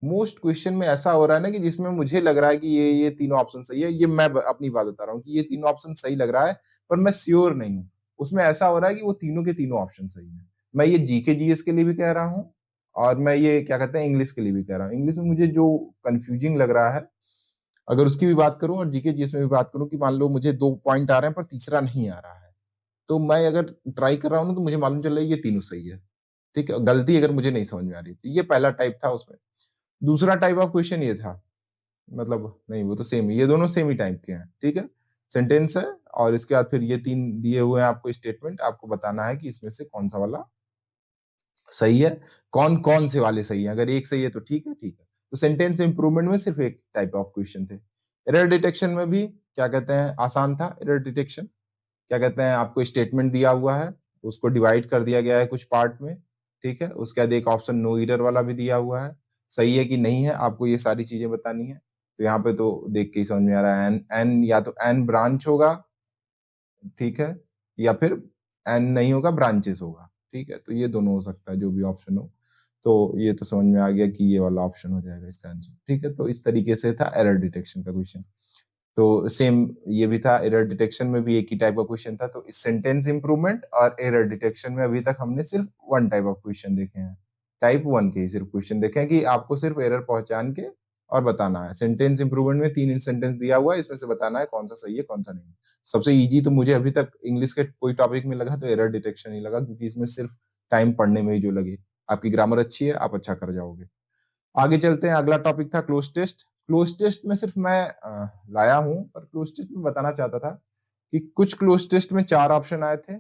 A: मोस्ट क्वेश्चन में ऐसा हो रहा है ना कि जिसमें मुझे लग रहा है कि ये तीनों ऑप्शन सही है, ये मैं अपनी बात बता रहा हूँ कि ये तीनों ऑप्शन सही लग रहा है, पर मैं श्योर नहीं हूँ। उसमें ऐसा हो रहा है कि वो तीनों के तीनों ऑप्शन सही है। मैं ये जीके जीएस के लिए भी कह रहा हूँ, और मैं ये क्या कहते हैं इंग्लिश के लिए भी कह रहा हूँ। इंग्लिश में मुझे जो कंफ्यूजिंग लग रहा है, अगर उसकी भी बात करूं और जीके जीएस में भी बात करूं, कि मान लो मुझे 2 पॉइंट आ रहे हैं पर तीसरा नहीं आ रहा है, तो मैं अगर ट्राई कर रहा हूं ना तो मुझे मालूम चल रहा है ये तीनों सही है। ठीक है, गलती अगर मुझे नहीं समझ में आ रही, तो ये पहला टाइप था उसमें। दूसरा टाइप ऑफ क्वेश्चन ये था, मतलब नहीं वो तो सेम है, ये दोनों सेम ही टाइप के हैं। ठीक है, सेंटेंस है और इसके बाद फिर ये 3 दिए हुए हैं आपको स्टेटमेंट, आपको बताना है कि इसमें से कौन सा वाला सही है, कौन कौन से वाले सही है। अगर एक सही है तो ठीक है, ठीक है। तो सेंटेंस इंप्रूवमेंट में सिर्फ एक टाइप ऑफ क्वेश्चन थे। एरर डिटेक्शन में भी क्या कहते हैं आसान था एरर डिटेक्शन। क्या कहते हैं आपको स्टेटमेंट दिया हुआ है, उसको डिवाइड कर दिया गया है कुछ पार्ट में। ठीक है, उसके बाद एक ऑप्शन नो एरर वाला भी दिया हुआ है, सही है कि नहीं है आपको ये सारी चीजें बतानी है। तो यहाँ पे तो देख के ही समझ में आ रहा है एन एन या तो एन ब्रांच होगा, ठीक है, या फिर एन नहीं होगा ब्रांचेस होगा। ठीक है, तो ये दोनों हो सकता है जो भी ऑप्शन हो। तो ये तो समझ में आ गया कि ये वाला ऑप्शन हो जाएगा इसका आंसर। ठीक है, तो इस तरीके से था एरर डिटेक्शन का क्वेश्चन। तो सेम ये भी था, एरर डिटेक्शन में भी एक ही टाइप का क्वेश्चन था। तो इस सेंटेंस इंप्रूवमेंट और एरर डिटेक्शन में अभी तक हमने सिर्फ वन टाइप ऑफ क्वेश्चन देखे हैं, टाइप वन के ही सिर्फ क्वेश्चन देखे हैं कि आपको सिर्फ एरर पहचान के और बताना है। सेंटेंस इंप्रूवमेंट में 3 सेंटेंस दिया हुआ है, इसमें से बताना है कौन सा सही है कौन सा नहीं। सबसे इजी तो मुझे अभी तक इंग्लिश के कोई टॉपिक में लगा तो एरर डिटेक्शन ही लगा, क्योंकि इसमें सिर्फ टाइम पढ़ने में ही जो लगे। आपकी ग्रामर अच्छी है, आप अच्छा कर जाओगे। आगे चलते हैं, अगला टॉपिक था क्लोज टेस्ट। क्लोज टेस्ट में सिर्फ मैं लाया हूं, पर क्लोज टेस्ट में बताना चाहता था कि कुछ क्लोज टेस्ट में 4 ऑप्शन आए थे,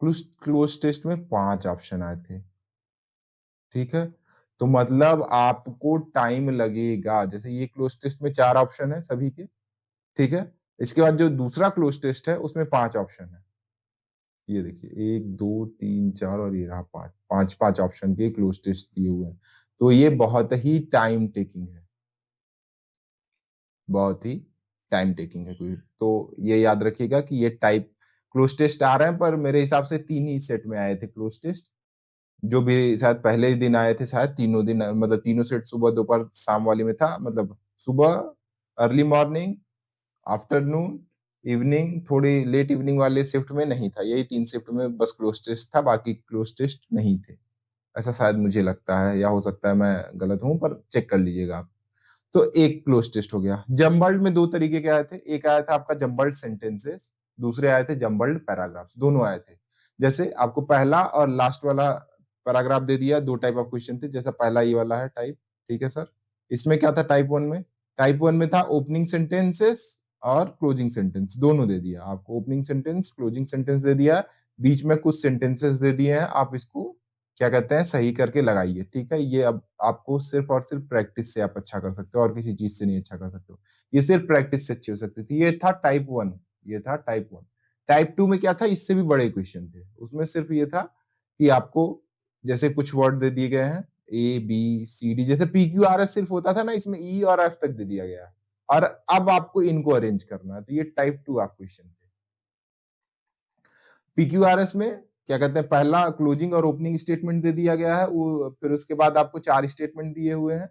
A: क्लोज टेस्ट में 5 ऑप्शन आए थे। ठीक है, तो मतलब आपको टाइम लगेगा। जैसे ये क्लोज टेस्ट में 4 ऑप्शन है सभी के, ठीक है, इसके बाद जो दूसरा क्लोज टेस्ट है उसमें 5 ऑप्शन है। ये देखिए 1 2 3 4 और ये रहा 5, 5 ऑप्शन के क्लोज टेस्ट दिए हुए हैं। तो ये बहुत ही टाइम टेकिंग है, बहुत ही टाइम टेकिंग है कोई। तो ये याद रखिएगा कि ये टाइप क्लोज टेस्ट आ रहे हैं, पर मेरे हिसाब से 3 ही सेट में आए थे क्लोज टेस्ट, जो भी शायद पहले ही दिन आए थे, शायद तीनों दिन, मतलब तीनों सेट सुबह दोपहर शाम वाले में था। मतलब सुबह, अर्ली मॉर्निंग, आफ्टरनून, इवनिंग, थोड़ी लेट इवनिंग वाले शिफ्ट में नहीं था। यही 3 शिफ्ट में बस क्लोज टेस्ट था, बाकी क्लोज टेस्ट नहीं थे, ऐसा शायद मुझे लगता है, या हो सकता है मैं गलत हूं, पर चेक कर लीजिएगा आप। तो एक क्लोज टेस्ट हो गया। जम्बल्ड में 2 तरीके के आए थे, एक आया था आपका जम्बल्ड सेंटेंसेस, दूसरे आए थे जम्बल्ड पैराग्राफ्स, दोनों आए थे। जैसे आपको पहला और लास्ट वाला पैराग्राफ दे दिया, 2 टाइप ऑफ क्वेश्चन थे, जैसा पहला ये वाला है टाइप। ठीक है सर, इसमें क्या था टाइप वन में, टाइप वन में था ओपनिंग सेंटेंसेस और क्लोजिंग सेंटेंस, दोनों दे दिया आपको, ओपनिंग सेंटेंस क्लोजिंग सेंटेंस दे दिया, बीच में कुछ सेंटेंसेस दे दिए हैं, आप इसको क्या कहते हैं सही करके लगाइए। ठीक है, ये अब आपको सिर्फ और सिर्फ प्रैक्टिस से आप अच्छा कर सकते हो, और किसी चीज से नहीं अच्छा कर सकते हो, ये सिर्फ प्रैक्टिस से अच्छी हो सकती थी। ये था टाइप वन, ये था टाइप वन। टाइप टू में क्या था, इससे भी बड़े क्वेश्चन थे, उसमें सिर्फ ये था कि आपको जैसे कुछ वर्ड दे दिए गए हैं ए बी सी डी, जैसे पी क्यू आर एस सिर्फ होता था ना, इसमें ई और एफ तक दे दिया गया है, और अब आपको इनको अरेंज करना है। तो ये टाइप टू आप क्वेश्चन थे। पीक्यूआरएस में क्या कहते हैं, पहला क्लोजिंग और ओपनिंग स्टेटमेंट दे दिया गया है, वो फिर उसके बाद आपको 4 स्टेटमेंट दिए हुए हैं।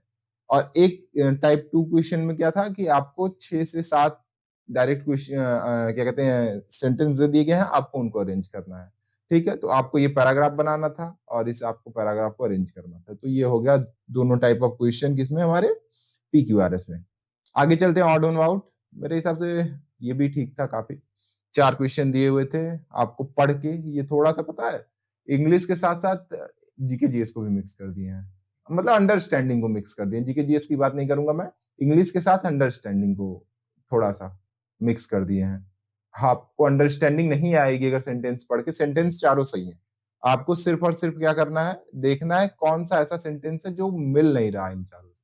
A: और एक टाइप 2 क्वेश्चन में क्या था कि आपको 6 से 7 डायरेक्ट क्वेश्चन क्या कहते हैं सेंटेंस दे दिए गए हैं, आपको उनको अरेंज करना है। ठीक है, तो आपको ये पैराग्राफ बनाना था और इस आपको पैराग्राफ को अरेंज करना था। तो ये हो गया दोनों टाइप ऑफ क्वेश्चन किसमें, हमारे PQRS में। आगे चलते हैं ऑड ऑन आउट। मेरे हिसाब से ये भी ठीक था काफी। 4 क्वेश्चन दिए हुए थे आपको पढ़ के, ये थोड़ा सा पता है इंग्लिश के साथ साथ जीके जीएस को भी मिक्स कर दिए हैं, मतलब अंडरस्टैंडिंग को मिक्स कर दिए। जीके जीएस की बात नहीं करूंगा मैं, इंग्लिश के साथ अंडरस्टैंडिंग को थोड़ा सा मिक्स कर दिए हैं। हाँ, आपको अंडरस्टैंडिंग नहीं आएगी अगर सेंटेंस पढ़ के, सेंटेंस चारों सही है। आपको सिर्फ और सिर्फ क्या करना है, देखना है कौन सा ऐसा सेंटेंस है जो मिल नहीं रहा इन चारों से,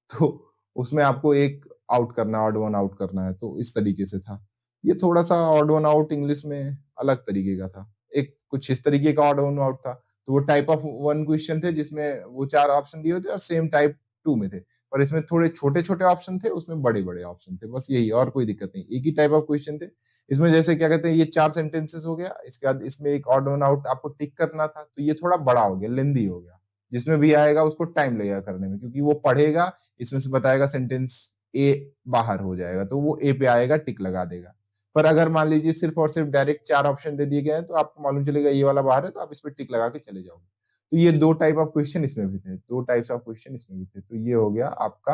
A: तो उसमें आपको एक आउट करना है, ऑड वन आउट करना है। तो इस तरीके से था ये। थोड़ा सा ऑड वन आउट इंग्लिश में अलग तरीके का था, एक कुछ इस तरीके का ऑड वन आउट था। तो वो टाइप ऑफ 1 क्वेश्चन थे जिसमें वो 4 ऑप्शन दिए होते और सेम टाइप 2 में थे, पर इसमें थोड़े छोटे छोटे ऑप्शन थे, उसमें बड़े बड़े ऑप्शन थे, बस यही, और कोई दिक्कत नहीं। एक ही टाइप ऑफ क्वेश्चन थे इसमें। जैसे क्या कहते हैं, ये 4 सेंटेंसेस हो गया, इसके बाद इसमें एक ऑड वन आउट आपको टिक करना था, तो ये थोड़ा बड़ा हो गया, लेंदी हो गया। जिसमें भी आएगा उसको टाइम लगेगा करने में, क्योंकि वो पढ़ेगा, इसमें से बताएगा, सेंटेंस ए बाहर हो जाएगा, तो वो ए पे आएगा, टिक लगा देगा। पर अगर मान लीजिए सिर्फ और सिर्फ डायरेक्ट 4 ऑप्शन दे दिए गए हैं, तो आपको मालूम चलेगा ये वाला बाहर है, तो आप इस पर टिक लगा के चले जाओगे। तो ये 2 टाइप ऑफ क्वेश्चन इसमें भी थे, 2 टाइप्स ऑफ क्वेश्चन इसमें भी थे। तो ये हो गया आपका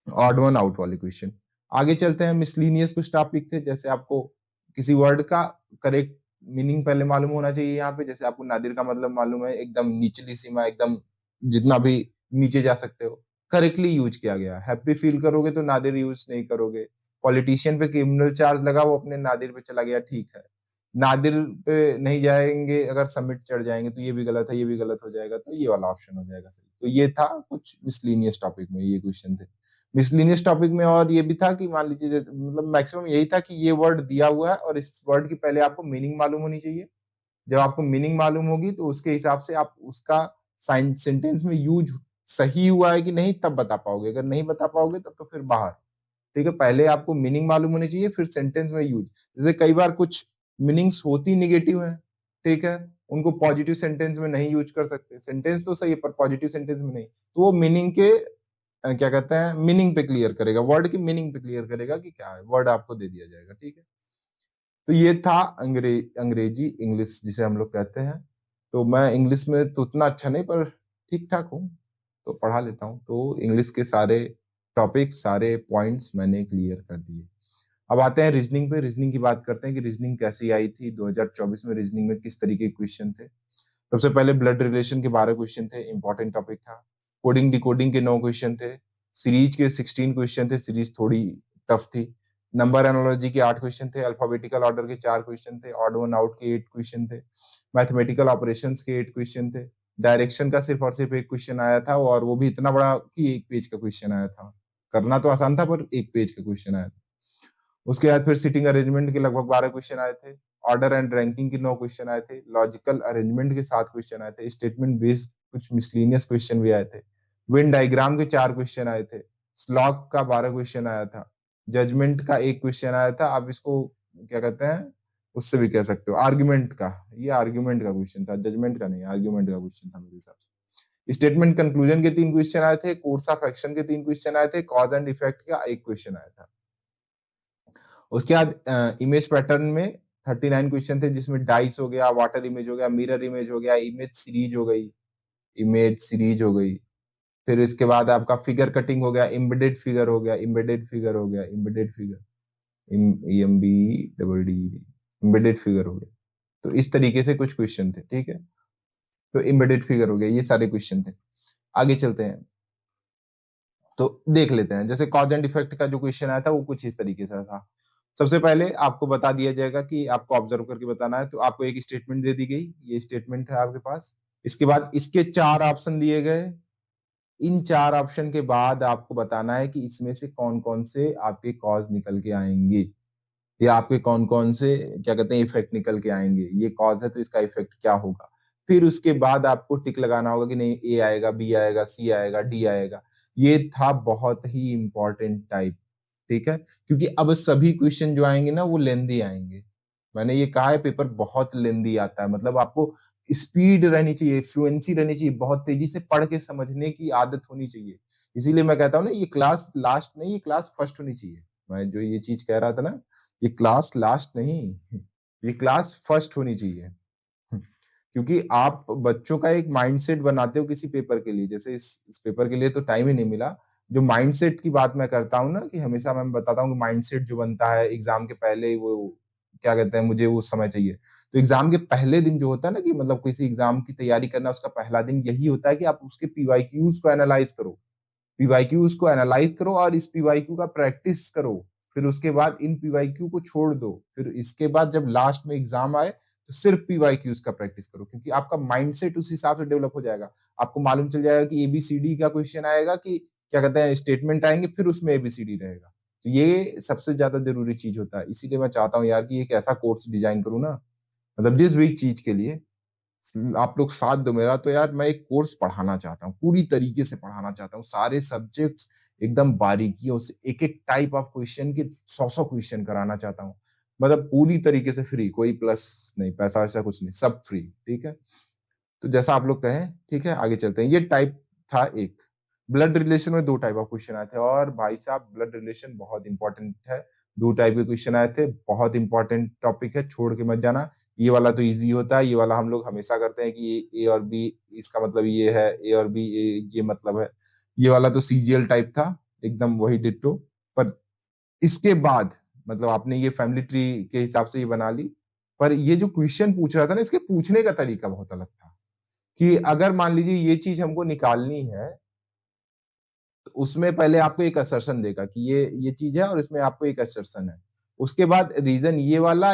A: ऑड वन आउट वाले क्वेश्चन। आगे चलते हैं, मिसलीनियस कुछ टॉपिक थे, जैसे आपको किसी वर्ड का करेक्ट मीनिंग पहले मालूम होना चाहिए। यहाँ पे जैसे आपको नादिर का मतलब मालूम है, एकदम निचली सीमा, एकदम जितना भी नीचे जा सकते हो, करेक्टली यूज किया गया। हैप्पी फील करोगे तो नादिर यूज नहीं करोगे। पॉलिटिशियन पे क्रिमिनल चार्ज लगा, वो अपने नादिर पे चला गया, ठीक है। नादिर पे नहीं जाएंगे, अगर समिट चढ़ जाएंगे तो ये भी गलत है, ये भी गलत हो जाएगा, तो ये वाला ऑप्शन हो जाएगा सही। तो ये था कुछ मिसलीनियस टॉपिक में, ये क्वेश्चन थे मिसलिनियस टॉपिक में। और ये भी था कि मान लीजिए मतलब मैक्सिमम यही था कि ये वर्ड दिया हुआ है और इस वर्ड की पहले आपको मीनिंग मालूम होनी चाहिए। जब आपको मीनिंग मालूम होगी तो उसके हिसाब से आप उसका सेंटेंस में यूज सही हुआ है कि नहीं तब बता पाओगे, अगर नहीं बता पाओगे तब तो फिर बाहर। ठीक है, पहले आपको मीनिंग मालूम होनी चाहिए, फिर सेंटेंस में यूज। जैसे कई बार कुछ मीनिंग्स होती निगेटिव है, ठीक है, उनको पॉजिटिव सेंटेंस में नहीं यूज कर सकते। सेंटेंस तो सही है पर पॉजिटिव सेंटेंस में नहीं, तो वो मीनिंग के क्या कहते हैं, मीनिंग पे क्लियर करेगा, वर्ड की मीनिंग पे क्लियर करेगा कि क्या है, वर्ड आपको दे दिया जाएगा। ठीक है, तो ये था अंग्रेजी इंग्लिश जिसे हम लोग कहते हैं। तो मैं इंग्लिश में तो उतना अच्छा नहीं, पर ठीक ठाक हूँ, तो पढ़ा लेता हूँ। तो इंग्लिश के सारे टॉपिक, सारे पॉइंट्स मैंने क्लियर कर दिए। अब आते हैं रीजनिंग पे। रीजनिंग की बात करते हैं कि रीजनिंग कैसी आई थी 2024 में, रीजनिंग में किस तरीके के क्वेश्चन थे। सबसे पहले ब्लड रिलेशन के 12 क्वेश्चन थे, इंपॉर्टेंट टॉपिक था। कोडिंग डिकोडिंग के 9 क्वेश्चन थे। सीरीज के 16 क्वेश्चन थे, सीरीज थोड़ी टफ थी। नंबर एनालॉजी के 8 क्वेश्चन थे। अल्फाबेटिकल ऑर्डर के 4 क्वेश्चन थे। ऑड वन आउट के 8 क्वेश्चन थे। मैथमेटिकल ऑपरेशंस के 8 क्वेश्चन थे। डायरेक्शन का सिर्फ और सिर्फ एक क्वेश्चन आया था, और वो भी इतना बड़ा कि 1 पेज का क्वेश्चन आया था। करना तो आसान था पर 1 पेज का क्वेश्चन आया था। उसके बाद फिर सिटिंग अरेंजमेंट के लगभग 12 क्वेश्चन आए थे। ऑर्डर एंड रैंकिंग के 9 क्वेश्चन आए थे। लॉजिकल अरेंजमेंट के 7 क्वेश्चन आए थे। स्टेटमेंट बेस्ड कुछ मिसलिनियस क्वेश्चन भी आए थे। वेन डायग्राम के 4 क्वेश्चन आए थे। स्लॉग का 12 क्वेश्चन आया था। जजमेंट का 1 क्वेश्चन आया था। आप इसको क्या कहते हैं, उससे भी कह सकते हो आर्ग्यूमेंट का, ये आर्ग्यूमेंट का क्वेश्चन था, जजमेंट का नहीं, आर्ग्यूमेंट का क्वेश्चन था मेरे हिसाब से। स्टेटमेंट कंक्लूजन के 3 क्वेश्चन आए थे। कोर्स ऑफ एक्शन के 3 क्वेश्चन आए थे। कॉज एंड इफेक्ट का 1 क्वेश्चन आया था। उसके बाद इमेज पैटर्न में 39 क्वेश्चन थे, जिसमें डाइस हो गया, वाटर इमेज हो गया, मिरर इमेज हो गया, इमेज सीरीज हो गई, इमेज सीरीज हो गई। फिर इसके बाद आपका फिगर कटिंग हो गया, एम्बेडेड फिगर हो गया, एम्बेडेड फिगर हो गया, embedded figure, EMBED, embedded figure हो गया। तो इस तरीके से कुछ क्वेश्चन थे। ठीक है, तो एम्बेडेड फिगर हो गया, ये सारे क्वेश्चन थे। आगे चलते हैं तो देख लेते हैं। जैसे कॉज एंड इफेक्ट का जो क्वेश्चन आया था वो कुछ इस तरीके से था। सबसे पहले आपको बता दिया जाएगा कि आपको ऑब्जर्व करके बताना है, तो आपको एक स्टेटमेंट दे दी गई, ये स्टेटमेंट है आपके पास। इसके बाद इसके 4 ऑप्शन दिए गए। इन 4 ऑप्शन के बाद आपको बताना है कि इसमें से कौन कौन से आपके कॉज निकल के आएंगे, या आपके कौन कौन से क्या कहते हैं इफेक्ट निकल के आएंगे। ये कॉज है तो इसका इफेक्ट क्या होगा। फिर उसके बाद आपको टिक लगाना होगा कि नहीं ए आएगा, बी आएगा, सी आएगा, डी आएगा। ये था बहुत ही इंपॉर्टेंट टाइप। ठीक है, क्योंकि अब सभी क्वेश्चन जो आएंगे ना वो लेंदी आएंगे। मैंने ये कहा है पेपर बहुत लेंदी आता है, मतलब आपको स्पीड रहनी चाहिए, फ्लुएंसी रहनी चाहिए, बहुत तेजी से पढ़ के समझने की आदत होनी चाहिए। इसीलिए मैं कहता हूँ ना, ये क्लास लास्ट नहीं, ये क्लास फर्स्ट होनी चाहिए। मैं जो ये चीज कह रहा था ना, ये क्लास लास्ट नहीं, ये क्लास फर्स्ट होनी चाहिए। क्योंकि आप बच्चों का एक माइंडसेट बनाते हो किसी पेपर के लिए, जैसे इस पेपर के लिए तो टाइम ही नहीं मिला। जो माइंडसेट की बात मैं करता हूँ ना, कि हमेशा मैं बताता हूँ कि माइंडसेट जो बनता है एग्जाम के पहले, वो क्या कहते हैं, मुझे वो समय चाहिए। तो एग्जाम के पहले दिन जो होता है ना, कि मतलब किसी एग्जाम की तैयारी करना, उसका पहला दिन यही होता है कि आप उसके पीवाईक्यूज को एनालाइज करो, पीवाईक्यूज को एनालाइज करो और इस पीवाईक्यू का प्रैक्टिस करो। फिर उसके बाद इन पीवाईक्यू को छोड़ दो, फिर इसके बाद जब लास्ट में एग्जाम आए तो सिर्फ पीवाईक्यूज का प्रैक्टिस करो, क्योंकि आपका माइंडसेट उस हिसाब से डेवलप हो जाएगा। आपको मालूम चल जाएगा कि एबीसीडी का क्वेश्चन आएगा, कि क्या कहते हैं स्टेटमेंट आएंगे, फिर उसमें एबीसीडी रहेगा। तो ये सबसे ज्यादा जरूरी चीज होता है। इसीलिए मैं चाहता हूँ यार कि एक ऐसा कोर्स डिजाइन करूँ ना, मतलब जिस भी चीज के लिए आप लोग साथ दो मेरा, तो यार मैं एक कोर्स पढ़ाना चाहता हूँ, पूरी तरीके से पढ़ाना चाहता हूँ, सारे सब्जेक्ट्स एकदम बारीकियों से, एक एक टाइप ऑफ क्वेश्चन के 100 क्वेश्चन कराना चाहता हूँ। मतलब पूरी तरीके से फ्री, कोई प्लस नहीं, पैसा वैसा कुछ नहीं, सब फ्री। ठीक है, तो जैसा आप लोग कहें, ठीक है आगे चलते हैं। ये टाइप था एक। ब्लड रिलेशन में 2 टाइप ऑफ क्वेश्चन आए थे, और भाई साहब ब्लड रिलेशन बहुत इंपॉर्टेंट है। 2 टाइप के क्वेश्चन आए थे, बहुत इंपॉर्टेंट टॉपिक है, छोड़ के मत जाना। ये वाला तो इजी होता है, ये वाला हम लोग हमेशा करते हैं कि ये ए और बी, इसका मतलब ये है, ए और बी ये मतलब है। ये वाला तो सीजीएल टाइप था, एकदम वही डिट्टो। पर इसके बाद मतलब आपने ये फैमिली ट्री के हिसाब से ये बना ली, पर ये जो क्वेश्चन पूछ रहा था ना, इसके पूछने का तरीका बहुत अलग था। कि अगर मान लीजिए ये चीज हमको निकालनी है, तो उसमें पहले आपको एक असर्शन देगा कि ये चीज है, और इसमें आपको एक असर्शन है। उसके बाद रीजन ये वाला,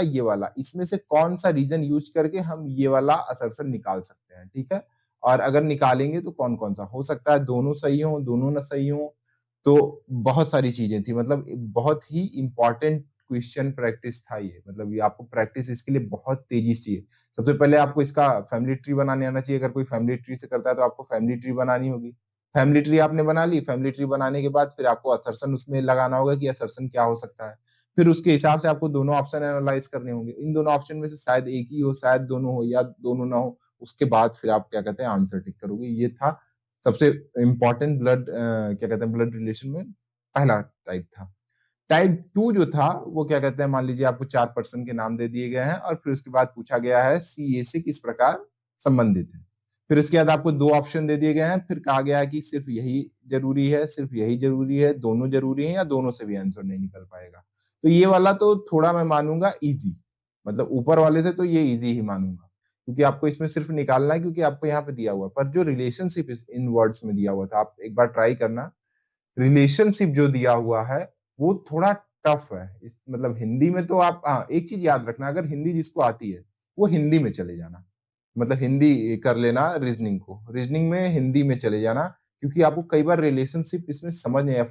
A: इसमें से कौन सा रीजन यूज करके हम ये वाला असर्शन निकाल सकते हैं, ठीक है। और अगर निकालेंगे तो कौन कौन सा हो सकता है, दोनों सही हो, दोनों ना सही हो। तो बहुत सारी चीजें थी, मतलब बहुत ही इंपॉर्टेंट क्वेश्चन प्रैक्टिस था ये। मतलब ये आपको प्रैक्टिस इसके लिए बहुत तेजी से चाहिए। सबसे पहले आपको इसका फैमिली ट्री बनाने आना चाहिए। अगर कोई फैमिली ट्री से करता है तो आपको फैमिली ट्री बनानी होगी। फैमिली ट्री आपने बना ली, फैमिली ट्री बनाने के बाद फिर आपको असर्शन उसमें लगाना होगा कि असर्शन क्या हो सकता है। फिर उसके हिसाब से आपको दोनों ऑप्शन एनालाइज करने होंगे। इन दोनों ऑप्शन में से शायद एक ही हो, शायद दोनों हो, या दोनों ना हो। उसके बाद फिर आप क्या कहते हैं आंसर टिक करोगे। ये था सबसे इंपॉर्टेंट ब्लड क्या कहते हैं ब्लड रिलेशन में पहला टाइप था। टाइप 2 जो था वो क्या कहते हैं, मान लीजिए आपको 4 पर्सन के नाम दे दिए गए हैं, और फिर उसके बाद पूछा गया है सीए से किस प्रकार संबंधित है। फिर उसके बाद आपको 2 ऑप्शन दे दिए गए हैं, फिर कहा गया है कि सिर्फ यही जरूरी है, सिर्फ यही जरूरी है, दोनों जरूरी है, या दोनों से भी आंसर नहीं निकल पाएगा। तो ये वाला तो थोड़ा मैं मानूंगा इजी, मतलब ऊपर वाले से तो ये इजी ही मानूंगा, क्योंकि आपको इसमें सिर्फ निकालना है, क्योंकि आपको यहाँ पे दिया हुआ है। पर जो रिलेशनशिप इन वर्ड्स में दिया हुआ था, आप एक बार ट्राई करना। रिलेशनशिप जो दिया हुआ है वो थोड़ा टफ है। मतलब हिंदी में तो आप, हाँ एक चीज याद रखना, अगर हिंदी जिसको आती है वो हिंदी में चले जाना, मतलब हिंदी कर लेना। रीजनिंग को रीजनिंग में हिंदी में चले जाना, क्योंकि आपको कई बार रिलेशनशिप इसमें समझ नहीं आया।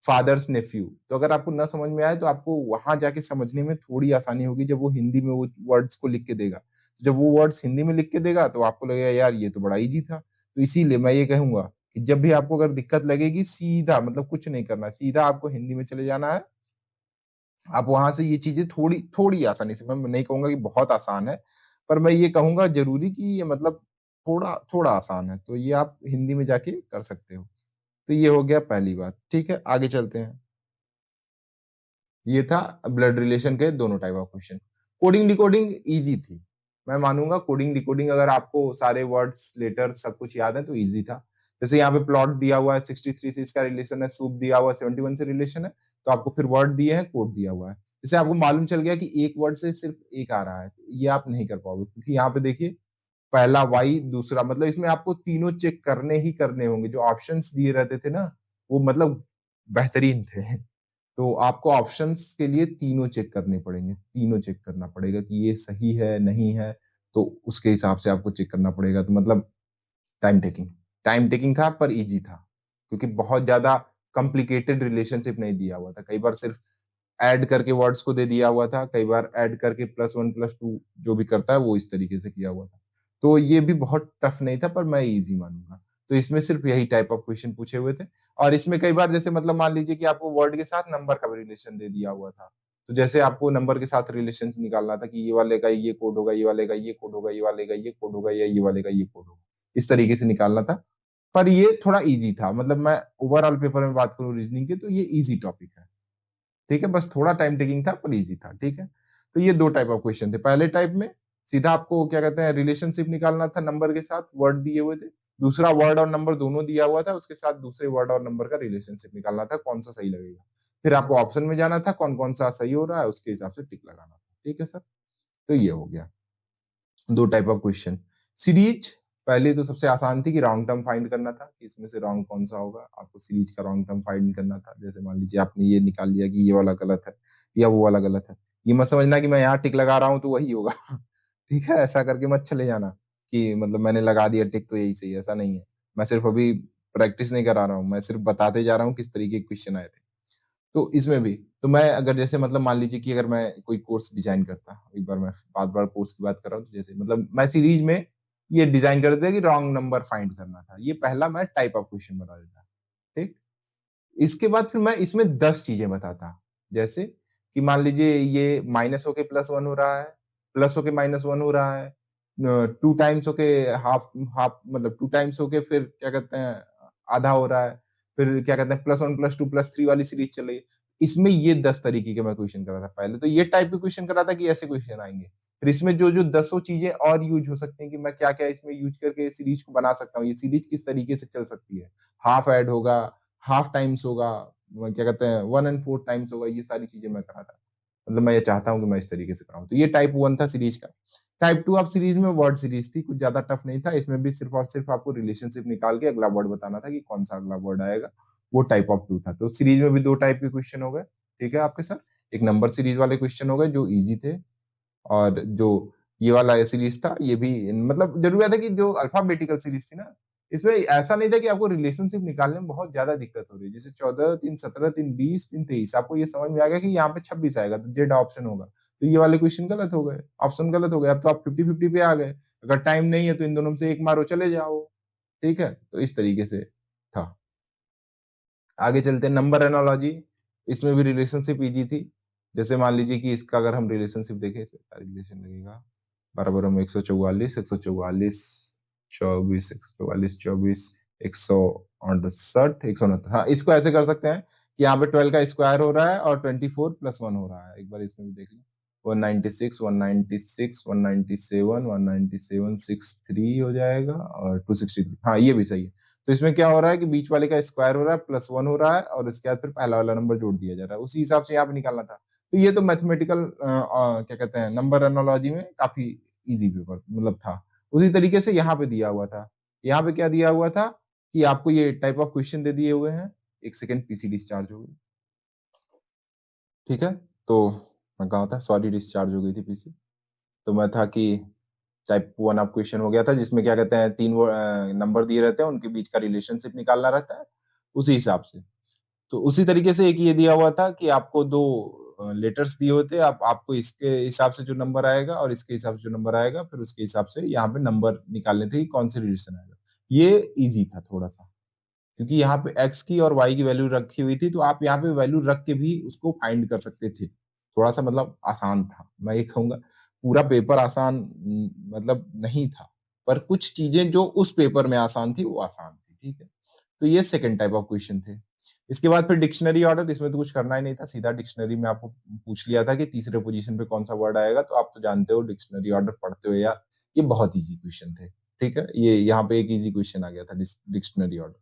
A: फादर्स नेफ्यू, तो अगर आपको ना समझ में आए तो आपको वहां जाके समझने में थोड़ी आसानी होगी, जब वो हिंदी में वो वर्ड्स को लिख के देगा। जब वो वर्ड्स हिंदी में लिख के देगा तो आपको लगेगा यार ये तो बड़ा इजी था। तो इसीलिए मैं ये कहूंगा कि जब भी आपको अगर दिक्कत लगेगी, सीधा मतलब कुछ नहीं करना, सीधा आपको हिंदी में चले जाना है। आप वहां से ये चीजें थोड़ी थोड़ी आसानी से, मैं नहीं कहूंगा कि बहुत आसान है, पर मैं ये कहूंगा जरूरी कि ये मतलब थोड़ा थोड़ा आसान है। तो ये आप हिंदी में जाके कर सकते हो। तो ये हो गया पहली बात, ठीक है आगे चलते हैं। ये था ब्लड रिलेशन के दोनों type of question. Coding decoding easy थी, मैं मानूंगा। कोडिंग डिकोडिंग अगर आपको सारे वर्ड्स लेटर सब कुछ याद है तो इजी था। जैसे यहाँ पे प्लॉट दिया हुआ है 63 से इसका रिलेशन है, सूप दिया हुआ है 71 से रिलेशन है, तो आपको फिर वर्ड दिए हैं, कोड दिया हुआ है। जैसे आपको मालूम चल गया कि एक वर्ड से सिर्फ एक आ रहा है, तो ये आप नहीं कर पाओगे, क्योंकि यहाँ पे देखिए पहला वाई, दूसरा, मतलब इसमें आपको तीनों चेक करने ही करने होंगे। जो ऑप्शंस दिए रहते थे ना, वो मतलब बेहतरीन थे। तो आपको ऑप्शंस के लिए तीनों चेक करने पड़ेंगे, तीनों चेक करना पड़ेगा कि ये सही है नहीं है। तो उसके हिसाब से आपको चेक करना पड़ेगा। तो मतलब टाइम टेकिंग था, पर इजी था, क्योंकि बहुत ज्यादा कॉम्प्लिकेटेड रिलेशनशिप नहीं दिया हुआ था। कई बार सिर्फ ऐड करके वर्ड्स को दे दिया हुआ था, कई बार ऐड करके +1 +2 जो भी करता है वो इस तरीके से किया हुआ था। तो ये भी बहुत टफ नहीं था, पर मैं इजी मानूंगा। तो इसमें सिर्फ यही टाइप ऑफ क्वेश्चन पूछे हुए थे। और इसमें कई बार जैसे मतलब मान लीजिए कि आपको वर्ड के साथ नंबर का भी रिलेशन दे दिया हुआ था, तो जैसे आपको नंबर के साथ रिलेशन निकालना था कि ये वाले का ये कोड होगा, ये वाले का ये कोड होगा, ये वाले का ये कोड होगा, या ये वाले का ये कोड होगा, इस तरीके से निकालना था। पर ये थोड़ा इजी था, मतलब मैं ओवरऑल पेपर में बात करूं रीजनिंग की तो ये इजी टॉपिक है, ठीक है, बस थोड़ा टाइम टेकिंग था पर इजी था, ठीक है। तो ये दो टाइप ऑफ क्वेश्चन थे। पहले टाइप में सीधा आपको क्या कहते हैं रिलेशनशिप निकालना था, नंबर के साथ वर्ड दिए हुए थे। दूसरा वर्ड और नंबर दोनों दिया हुआ था, उसके साथ दूसरे वर्ड और नंबर का रिलेशनशिप निकालना था, कौन सा सही लगेगा। फिर आपको ऑप्शन में जाना था, कौन कौन सा सही हो रहा है उसके हिसाब से टिक लगाना था, ठीक है सर। तो ये हो गया दो टाइप ऑफ क्वेश्चन। सीरीज पहले तो सबसे आसान थी कि रॉन्ग टर्म फाइंड करना था कि इसमें से रॉन्ग कौन सा होगा, आपको सीरीज का रॉन्ग टर्म फाइंड करना था। जैसे मान लीजिए आपने ये निकाल लिया कि ये वाला गलत है या वो वाला गलत है, ये मत समझना कि मैं यहाँ टिक लगा रहा हूँ तो वही होगा ठीक है, ऐसा करके मत चले जाना कि मतलब मैंने लगा दिया टिक तो यही सही है, ऐसा नहीं है। मैं सिर्फ अभी प्रैक्टिस नहीं करा रहा हूँ, मैं सिर्फ बताते जा रहा हूँ किस तरीके के क्वेश्चन आए थे। तो इसमें भी तो मैं अगर जैसे मतलब मान लीजिए कि अगर मैं कोई कोर्स डिजाइन करता, एक बार मैं बार बार कोर्स की बात कर रहा हूँ, तो जैसे मतलब मैं सीरीज में ये डिजाइन कर देता कि रॉन्ग नंबर फाइंड करना था, ये पहला मैं टाइप ऑफ क्वेश्चन बता देता, ठीक। इसके बाद फिर मैं इसमें 10 चीजें बताता। जैसे कि मान लीजिए ये माइनस होके +1 हो रहा है, प्लस होके -1 हो रहा है, 2 टाइम्स होके हाफ हाफ मतलब 2 टाइम्स होके फिर क्या कहते हैं आधा हो रहा है, फिर क्या कहते हैं +1 +2 +3 वाली सीरीज चल रही है। इसमें ये 10 तरीके के मैं क्वेश्चन कर रहा था। पहले तो ये टाइप के क्वेश्चन कर रहा था कि ऐसे क्वेश्चन आएंगे। फिर इसमें जो जो दसों चीजें और यूज हो सकती हैं कि मैं क्या क्या इसमें यूज करके सीरीज को बना सकता हूँ, ये सीरीज किस तरीके से चल सकती है, हाफ ऐड होगा, हाफ टाइम्स होगा, क्या कहते हैं 1 और 4 टाइम्स होगा, ये सारी चीजें मैं करा था। मतलब मैं ये चाहता हूँ कि मैं इस तरीके से कराऊं। तो ये टाइप 1 था सीरीज का। टाइप 2 आप सीरीज में वर्ड सीरीज थी, कुछ ज्यादा टफ नहीं था, इसमें भी सिर्फ और सिर्फ आपको रिलेशनशिप निकाल के अगला वर्ड बताना था कि कौन सा अगला वर्ड आएगा, वो टाइप ऑफ 2 था। तो सीरीज में भी दो टाइप के क्वेश्चन हो गए, ठीक है आपके सर। एक नंबर सीरीज वाले क्वेश्चन हो गए जो इजी थे, और जो ये वाला सीरीज था ये भी मतलब जरूरी था कि जो अल्फाबेटिकल सीरीज थी ना, इसमें ऐसा नहीं था कि आपको रिलेशनशिप निकालने में बहुत ज्यादा दिक्कत हो रही है। जैसे 14 3 17 3 20 3 23 आपको ये समझ में आ गया कि यहाँ पे 26 आएगा तो जेड ऑप्शन होगा, तो ये वाले क्वेश्चन गलत हो गए, ऑप्शन गलत हो गए। अब तो आप 50-50 पे आ गए, अगर टाइम नहीं है तो इन दोनों में से एक मारो चले जाओ, ठीक है। तो इस तरीके से था। आगे चलते हैं नंबर एनोलॉजी। इसमें भी रिलेशनशिप इजी थी। जैसे मान लीजिए कि इसका अगर हम रिलेशनशिप देखें, इसमें क्या रिलेशन लगेगा, बराबर हम 144 144 24 144 24 168 169, हाँ इसको ऐसे कर सकते हैं कि यहाँ पे 12 का स्क्वायर हो रहा है और 24 +1 हो रहा है। एक बार इसमें भी देख लो, 196 196 197 197 63 हो जाएगा और 263, हाँ ये भी सही है। तो इसमें क्या हो रहा है कि बीच वाले का स्क्वायर हो रहा है, +1 हो रहा है, और इसके बाद फिर पहला वाला नंबर जोड़ दिया जा रहा है, उसी हिसाब से यहाँ पे निकालना था। तो ये तो मैथमेटिकल क्या कहते हैं नंबर एनोलॉजी में काफी इजी पेपर मतलब था। उसी तरीके से यहाँ पे दिया हुआ था। यहाँ पे क्या दिया हुआ था कि आपको ये टाइप ऑफ क्वेश्चन दे दिए हुए हैं। एक सेकेंड, पीसी डिस्चार्ज हो गई, ठीक है। तो मैं कहा था, सॉरी डिस्चार्ज हो गई थी पीसी। तो मैं था कि टाइप 1 ऑफ क्वेश्चन हो गया था, जिसमें क्या कहते हैं तीन नंबर दिए रहते हैं, उनके बीच का रिलेशनशिप निकालना रहता है उसी हिसाब से। तो उसी तरीके से एक ये दिया हुआ था कि आपको दो लेटर्स दिए होते हैं, आपको इसके हिसाब से जो नंबर आएगा और इसके हिसाब से जो नंबर आएगा, फिर उसके हिसाब से यहाँ पे नंबर निकालने थे कि कौन से रिलेशन आएगा। ये इजी था थोड़ा सा, क्योंकि यहाँ पे एक्स की और वाई की वैल्यू रखी हुई थी, तो आप यहाँ पे वैल्यू रख के भी उसको फाइंड कर सकते थे। थोड़ा सा मतलब आसान था, मैं ये कहूंगा पूरा पेपर आसान मतलब नहीं था, पर कुछ चीजें जो उस पेपर में आसान थी वो आसान थी, ठीक है। तो ये सेकंड टाइप ऑफ क्वेश्चन थे। इसके बाद फिर डिक्शनरी ऑर्डर, इसमें तो कुछ करना ही नहीं था, सीधा डिक्शनरी में आपको पूछ लिया था कि तीसरे पोजीशन पे कौन सा वर्ड आएगा, तो आप तो जानते हो डिक्शनरी ऑर्डर पढ़ते हो यार, ये बहुत इजी क्वेश्चन थे, ठीक है। ये यहाँ पे एक इजी क्वेश्चन आ गया था डिक्शनरी ऑर्डर।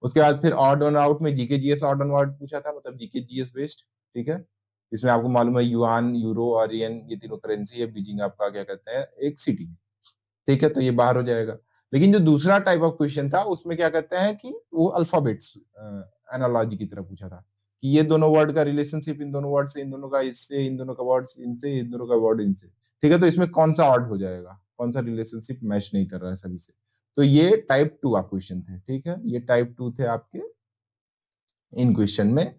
A: उसके बाद फिर ऑड ऑन आउट में GK GS odd on word पूछा था, मतलब जीके जीएस बेस्ड, ठीक है। इसमें आपको मालूम है युआन यूरो और येन ये तीनों करेंसी है, बीजिंग आपका क्या कहते हैं एक सिटी, ठीक है। तो ये बाहर हो जाएगा। लेकिन जो दूसरा टाइप ऑफ क्वेश्चन था उसमें क्या कहते हैं कि वो अल्फाबेट्स एनालॉजी की तरह पूछा था कि ये दोनों वर्ड का रिलेशनशिप इन दोनों वर्ड से, इन दोनों का इससे, इन दोनों का वर्ड इनसे, इन दोनों का वर्ड इनसे, ठीक है। तो इसमें कौन सा ऑड हो जाएगा, कौन सा रिलेशनशिप मैच नहीं कर रहा है सभी से। तो ये टाइप 2 आप क्वेश्चन थे, ठीक है। ये टाइप 2 थे आपके इन क्वेश्चन में,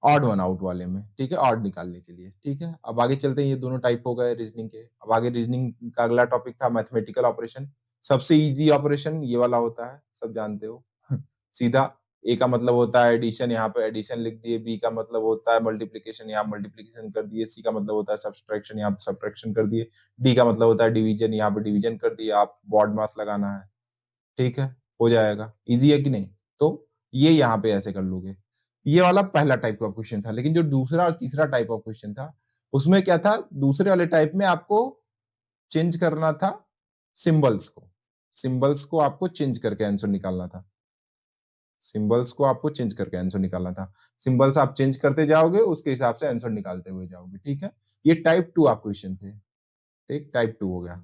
A: ऑड वन आउट वाले में, ठीक है, ऑड निकालने के लिए, ठीक है। अब आगे चलते हैं, ये दोनों टाइप हो गए रीजनिंग के। अब आगे रीजनिंग का अगला टॉपिक था मैथमेटिकल ऑपरेशन। सबसे इजी ऑपरेशन ये वाला होता है, सब जानते हो सीधा ए का मतलब होता है एडिशन, यहाँ पे एडिशन लिख दिए, बी का मतलब होता है मल्टीप्लीकेशन, यहाँ मल्टीप्लीकेशन कर दिए, सी का मतलब होता है सब्सट्रैक्शन, यहाँ पे सब्सट्रैक्शन कर दिए, डी का मतलब होता है डिवीजन, यहाँ पे डिवीजन कर दिए, आप बॉड मास लगाना है। ठीक है, हो जाएगा। इजी है कि नहीं? तो ये यहाँ पे ऐसे कर लोगे। ये वाला पहला टाइप का क्वेश्चन था। लेकिन जो दूसरा और तीसरा टाइप ऑफ क्वेश्चन था, उसमें क्या था, दूसरे वाले टाइप में आपको चेंज करना था सिंबल्स को। सिंबल्स को आपको चेंज करके आंसर निकालना था। सिंबल्स को आपको चेंज करके आंसर निकालना था। सिंबल्स आप चेंज करते जाओगे, उसके हिसाब से आंसर निकालते हुए जाओगे। ठीक है, ये टाइप 2 आप क्वेश्चन थे। ठीक, टाइप 2 हो गया।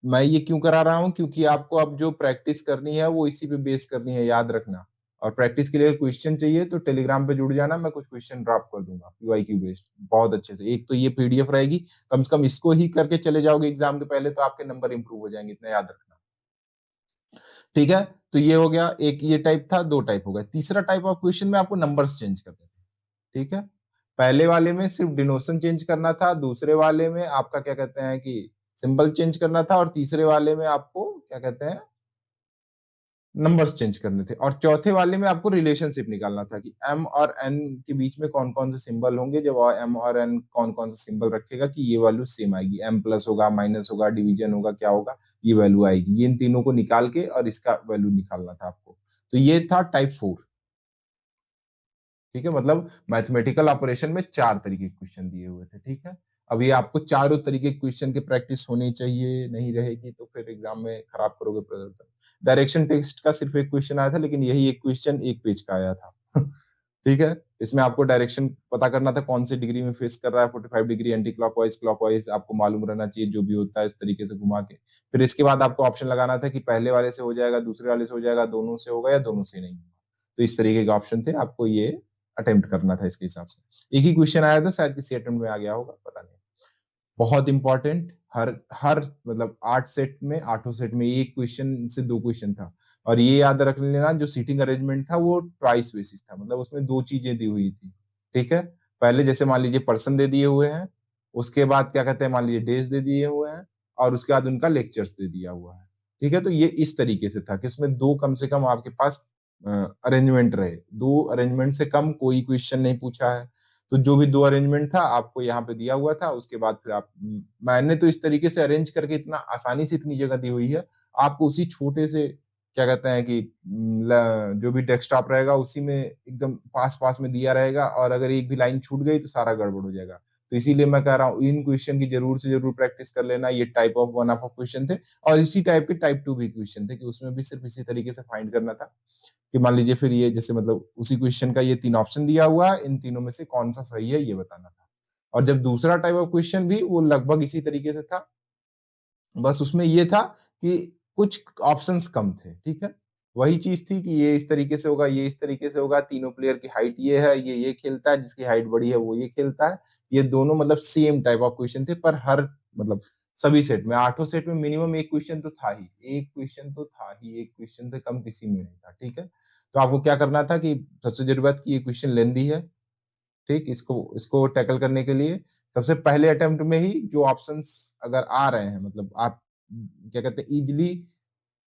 A: मैं ये क्यों करा रहा हूं, क्योंकि आपको अब जो प्रैक्टिस करनी है वो इसी पे बेस करनी है, याद रखना। और प्रैक्टिस के लिए क्वेश्चन चाहिए तो टेलीग्राम पे जुड़ जाना, मैं कुछ क्वेश्चन ड्रॉप कर दूंगा पीवाईक्यू बेस्ड बहुत अच्छे से। एक तो ये पीडीएफ रहेगी, कम से कम इसको ही करके चले जाओगे एग्जाम के पहले, तो आपके नंबर इंप्रूव हो जाएंगे, इतना याद रखना। ठीक है, तो ये हो गया एक, ये टाइप था, दो टाइप हो गया। तीसरा टाइप ऑफ क्वेश्चन में आपको नंबर्स चेंज करने थे। ठीक है, पहले वाले में सिर्फ डिनोशन चेंज करना था, दूसरे वाले में आपका क्या कहते हैं कि सिंबल चेंज करना था, और तीसरे वाले में आपको क्या कहते हैं नंबर्स चेंज करने थे, और चौथे वाले में आपको रिलेशनशिप निकालना था कि एम और एन के बीच में कौन कौन से सिंबल होंगे, जब एम और एन कौन कौन सा सिंबल रखेगा कि ये वैल्यू सेम आएगी, एम प्लस होगा, माइनस होगा, डिवीजन होगा, क्या होगा, ये वैल्यू आएगी। ये इन तीनों को निकाल के और इसका वैल्यू निकालना था आपको। तो ये था टाइप 4। ठीक है, मतलब मैथमेटिकल ऑपरेशन में चार तरीके के क्वेश्चन दिए हुए थे। ठीक है, अब ये आपको चारों तरीके के क्वेश्चन की प्रैक्टिस होनी चाहिए, नहीं रहेगी तो फिर एग्जाम में खराब करोगे प्रदर्शन। डायरेक्शन टेस्ट का सिर्फ एक क्वेश्चन आया था, लेकिन यही एक क्वेश्चन एक पेज का आया था। ठीक है, इसमें आपको डायरेक्शन पता करना था कौन सी डिग्री में फेस कर रहा है, 45 डिग्री एंटी क्लॉकवाइज, क्लॉकवाइज आपको मालूम रहना चाहिए, जो भी होता है इस तरीके से घुमा के। फिर इसके बाद आपको ऑप्शन लगाना था कि पहले वाले से हो जाएगा, दूसरे वाले से हो जाएगा, दोनों से होगा या दोनों से नहीं होगा। तो इस तरीके के ऑप्शन थे, आपको ये अटेम्प्ट करना था इसके हिसाब से। एक ही क्वेश्चन आया था, शायद किसी अटेम्प्ट में आ गया होगा, पता नहीं। बहुत इंपॉर्टेंट, हर हर मतलब 8 सेट में, आठों सेट में एक क्वेश्चन से दो क्वेश्चन था। और ये याद रख लेना, जो सीटिंग अरेंजमेंट था वो ट्वाइस बेसिस था, मतलब उसमें दो चीजें दी हुई थी। ठीक है, पहले जैसे मान लीजिए पर्सन दे दिए हुए हैं, उसके बाद क्या कहते हैं मान लीजिए डेज दे दिए हुए हैं, और उसके बाद उनका लेक्चर्स दे दिया हुआ है। ठीक है, तो ये इस तरीके से था कि उसमें दो कम से कम आपके पास अरेंजमेंट रहे। दो अरेंजमेंट से कम कोई क्वेश्चन नहीं पूछा है। तो जो भी दो अरेंजमेंट था आपको यहाँ पे दिया हुआ था, उसके बाद फिर आप, मैंने तो इस तरीके से अरेंज करके इतना आसानी से इतनी जगह दी हुई है, आपको उसी छोटे से क्या कहते हैं कि जो भी डेस्कटॉप रहेगा उसी में एकदम पास पास में दिया रहेगा, और अगर एक भी लाइन छूट गई तो सारा गड़बड़ हो जाएगा। तो इसीलिए मैं कह रहा हूँ इन क्वेश्चन की जरूर से जरूर प्रैक्टिस कर लेना। ये type of one of question थे, और इसी टाइप के टाइप 2 भी क्वेश्चन थे कि उसमें भी सिर्फ इसी तरीके से फाइंड करना था कि मान लीजिए फिर ये जैसे मतलब उसी क्वेश्चन का ये तीन ऑप्शन दिया हुआ है, इन तीनों में से कौन सा सही है ये बताना था। और जब दूसरा टाइप ऑफ क्वेश्चन भी वो लगभग इसी तरीके से था, बस उसमें ये था कि कुछ ऑप्शंस कम थे। ठीक है, वही चीज थी कि ये इस तरीके से होगा, ये इस तरीके से होगा, तीनों प्लेयर की हाइट ये है, ये खेलता है, जिसकी हाइट बड़ी है वो ये खेलता है। ये दोनों मतलब सेम टाइप ऑफ क्वेश्चन थे, पर हर मतलब सभी सेट में, आठों सेट में मिनिमम एक क्वेश्चन तो था ही, एक क्वेश्चन तो था ही, एक क्वेश्चन से कम किसी में नहीं था। ठीक है, तो आपको क्या करना था कि सबसे जरूरी बात कि ये क्वेश्चन लेंदी है। ठीक, इसको इसको टैकल करने के लिए सबसे पहले अटेम्प्ट में ही जो ऑप्शंस अगर आ रहे हैं, मतलब आप क्या कहते हैं इजिली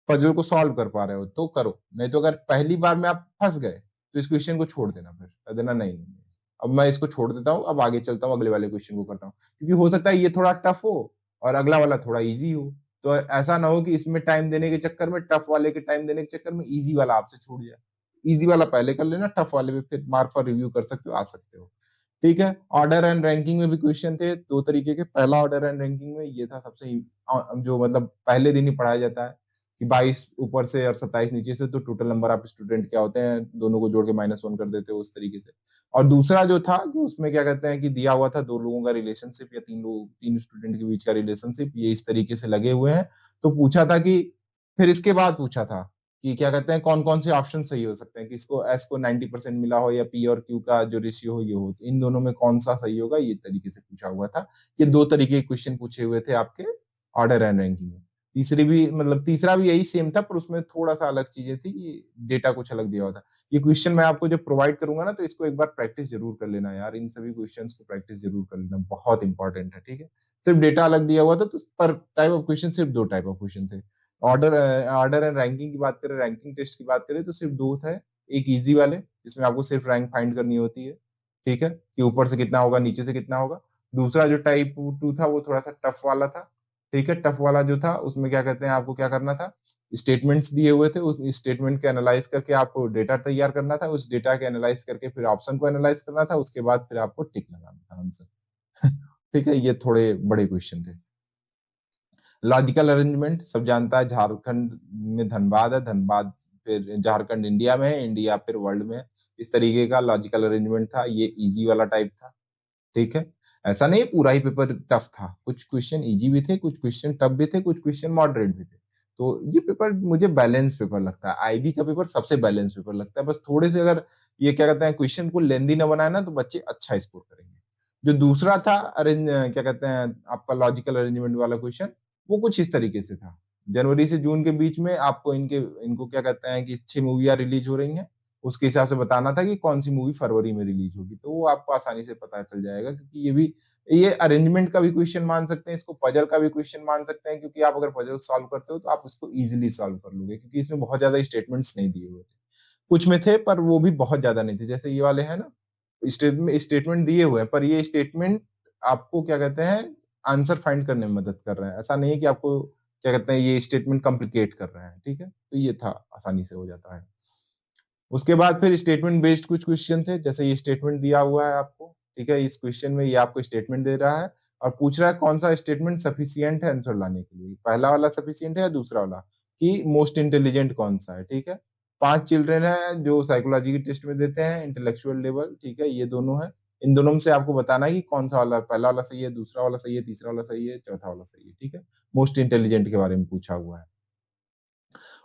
A: पजल को सॉल्व कर पा रहे हो तो करो, नहीं तो अगर पहली बार में आप फंस गए तो इस क्वेश्चन को छोड़ देना, फिर कह देना नहीं नहीं, अब मैं इसको छोड़ देता हूँ, अब आगे चलता हूँ, अगले वाले क्वेश्चन को करता हूँ, क्योंकि हो सकता है ये थोड़ा टफ हो और अगला वाला थोड़ा इजी हो। तो ऐसा ना हो कि इसमें टाइम देने के चक्कर में, टफ वाले के टाइम देने के चक्कर में इजी वाला आपसे छूट जाए। इजी वाला पहले कर लेना, टफ वाले में फिर मार्क फॉर रिव्यू कर सकते हो, आ सकते हो। ठीक है, ऑर्डर एंड रैंकिंग में भी क्वेश्चन थे दो तरीके के। पहला ऑर्डर एंड रैंकिंग में ये था सबसे जो मतलब पहले दिन ही पढ़ाया जाता है कि 22 ऊपर से और 27 नीचे से, तो टोटल नंबर ऑफ स्टूडेंट क्या होते हैं, दोनों को जोड़ के -1 कर देते हो उस तरीके से। और दूसरा जो था कि उसमें क्या कहते हैं कि दिया हुआ था दो लोगों का रिलेशनशिप या तीन स्टूडेंट के बीच का रिलेशनशिप, ये इस तरीके से लगे हुए हैं। तो पूछा था कि फिर इसके बाद पूछा था कि क्या कहते हैं कौन कौन से ऑप्शन सही हो सकते हैं कि इसको एस को 90% मिला हो या पी और क्यू का जो रेशियो हो ये हो, तो इन दोनों में कौन सा सही होगा, ये तरीके से पूछा हुआ था। ये दो तरीके के क्वेश्चन पूछे हुए थे आपके ऑर्डर एंड रैंकिंग में। तीसरी भी मतलब तीसरा भी यही सेम था, पर उसमें थोड़ा सा अलग चीजें थी कि डेटा कुछ अलग दिया हुआ था। ये क्वेश्चन मैं आपको जब प्रोवाइड करूंगा ना, तो इसको एक बार प्रैक्टिस जरूर कर लेना यार, इन सभी क्वेश्चंस को प्रैक्टिस जरूर कर लेना, बहुत इंपॉर्टेंट है। ठीक है, सिर्फ डेटा अलग दिया हुआ था, तो पर टाइप ऑफ क्वेश्चन सिर्फ दो टाइप ऑफ क्वेश्चन थे। ऑर्डर ऑर्डर एंड रैंकिंग की बात करें, रैंकिंग टेस्ट की बात करें तो सिर्फ दो थे। एक इजी वाले जिसमें आपको सिर्फ रैंक फाइंड करनी होती है, ठीक है, कि ऊपर से कितना होगा नीचे से कितना होगा। दूसरा जो टाइप 2 था वो थोड़ा सा टफ वाला था, ठीक है। टफ वाला जो था उसमें क्या कहते हैं, आपको क्या करना था, स्टेटमेंट्स दिए हुए थे, उस स्टेटमेंट के एनालाइज करके आपको डेटा तैयार करना था, उस डेटा के एनालाइज करके फिर ऑप्शन को एनालाइज करना था, उसके बाद फिर आपको टिक लगाना था आंसर। ठीक है, ये थोड़े बड़े क्वेश्चन थे। लॉजिकल अरेंजमेंट सब जानता है, झारखंड में धनबाद है, धनबाद फिर झारखंड इंडिया में है, इंडिया फिर वर्ल्ड में है, इस तरीके का लॉजिकल अरेंजमेंट था, ये इजी वाला टाइप था, ठीक है। ऐसा नहीं पूरा ही पेपर टफ था, कुछ क्वेश्चन इजी भी थे, कुछ क्वेश्चन टफ भी थे, कुछ क्वेश्चन मॉडरेट भी थे। तो ये पेपर मुझे बैलेंस पेपर लगता है, आईबी का पेपर सबसे बैलेंस पेपर लगता है। बस थोड़े से अगर ये क्या कहते हैं क्वेश्चन को लेंदी ना बनाए ना तो बच्चे अच्छा स्कोर करेंगे। जो दूसरा था अरेंज क्या कहते हैं आपका लॉजिकल अरेंजमेंट वाला क्वेश्चन, वो कुछ इस तरीके से था। जनवरी से जून के बीच में आपको इनको क्या कहते हैं कि 6 मूवियां रिलीज हो रही हैं, उसके हिसाब से बताना था कि कौन सी मूवी फरवरी में रिलीज होगी, तो वो आपको आसानी से पता चल जाएगा। क्योंकि ये अरेंजमेंट का भी क्वेश्चन मान सकते हैं, इसको पजल का भी क्वेश्चन मान सकते हैं, क्योंकि आप अगर पजल सॉल्व करते हो तो आप इसको इजीली सॉल्व कर लोगे, क्योंकि इसमें बहुत ज्यादा स्टेटमेंट्स नहीं दिए हुए थे। कुछ में थे पर वो भी बहुत ज्यादा नहीं थे, जैसे ये वाले हैं ना, स्टेटमेंट दिए हुए हैं, पर ये स्टेटमेंट आपको क्या कहते हैं आंसर फाइंड करने में मदद कर रहे हैं। ऐसा नहीं है कि आपको क्या कहते हैं ये स्टेटमेंट कॉम्प्लिकेट कर रहे हैं, ठीक है। तो ये था, आसानी से हो जाता है। उसके बाद फिर स्टेटमेंट बेस्ड कुछ क्वेश्चन थे, जैसे ये स्टेटमेंट दिया हुआ है आपको, ठीक है। इस क्वेश्चन में ये आपको स्टेटमेंट दे रहा है और पूछ रहा है कौन सा स्टेटमेंट सफिशियंट है आंसर लाने के लिए, पहला वाला सफिशियंट है या दूसरा वाला, कि मोस्ट इंटेलिजेंट कौन सा है, ठीक है। 5 चिल्ड्रेन है जो साइकोलॉजी के टेस्ट में देते हैं, इंटेलेक्चुअल लेवल, ठीक है, ये दोनों है। इन दोनों में से आपको बताना है कि कौन सा वाला, पहला वाला सही है, दूसरा वाला सही है, तीसरा वाला सही है, चौथा वाला सही है, ठीक है। मोस्ट इंटेलिजेंट के बारे में पूछा हुआ है।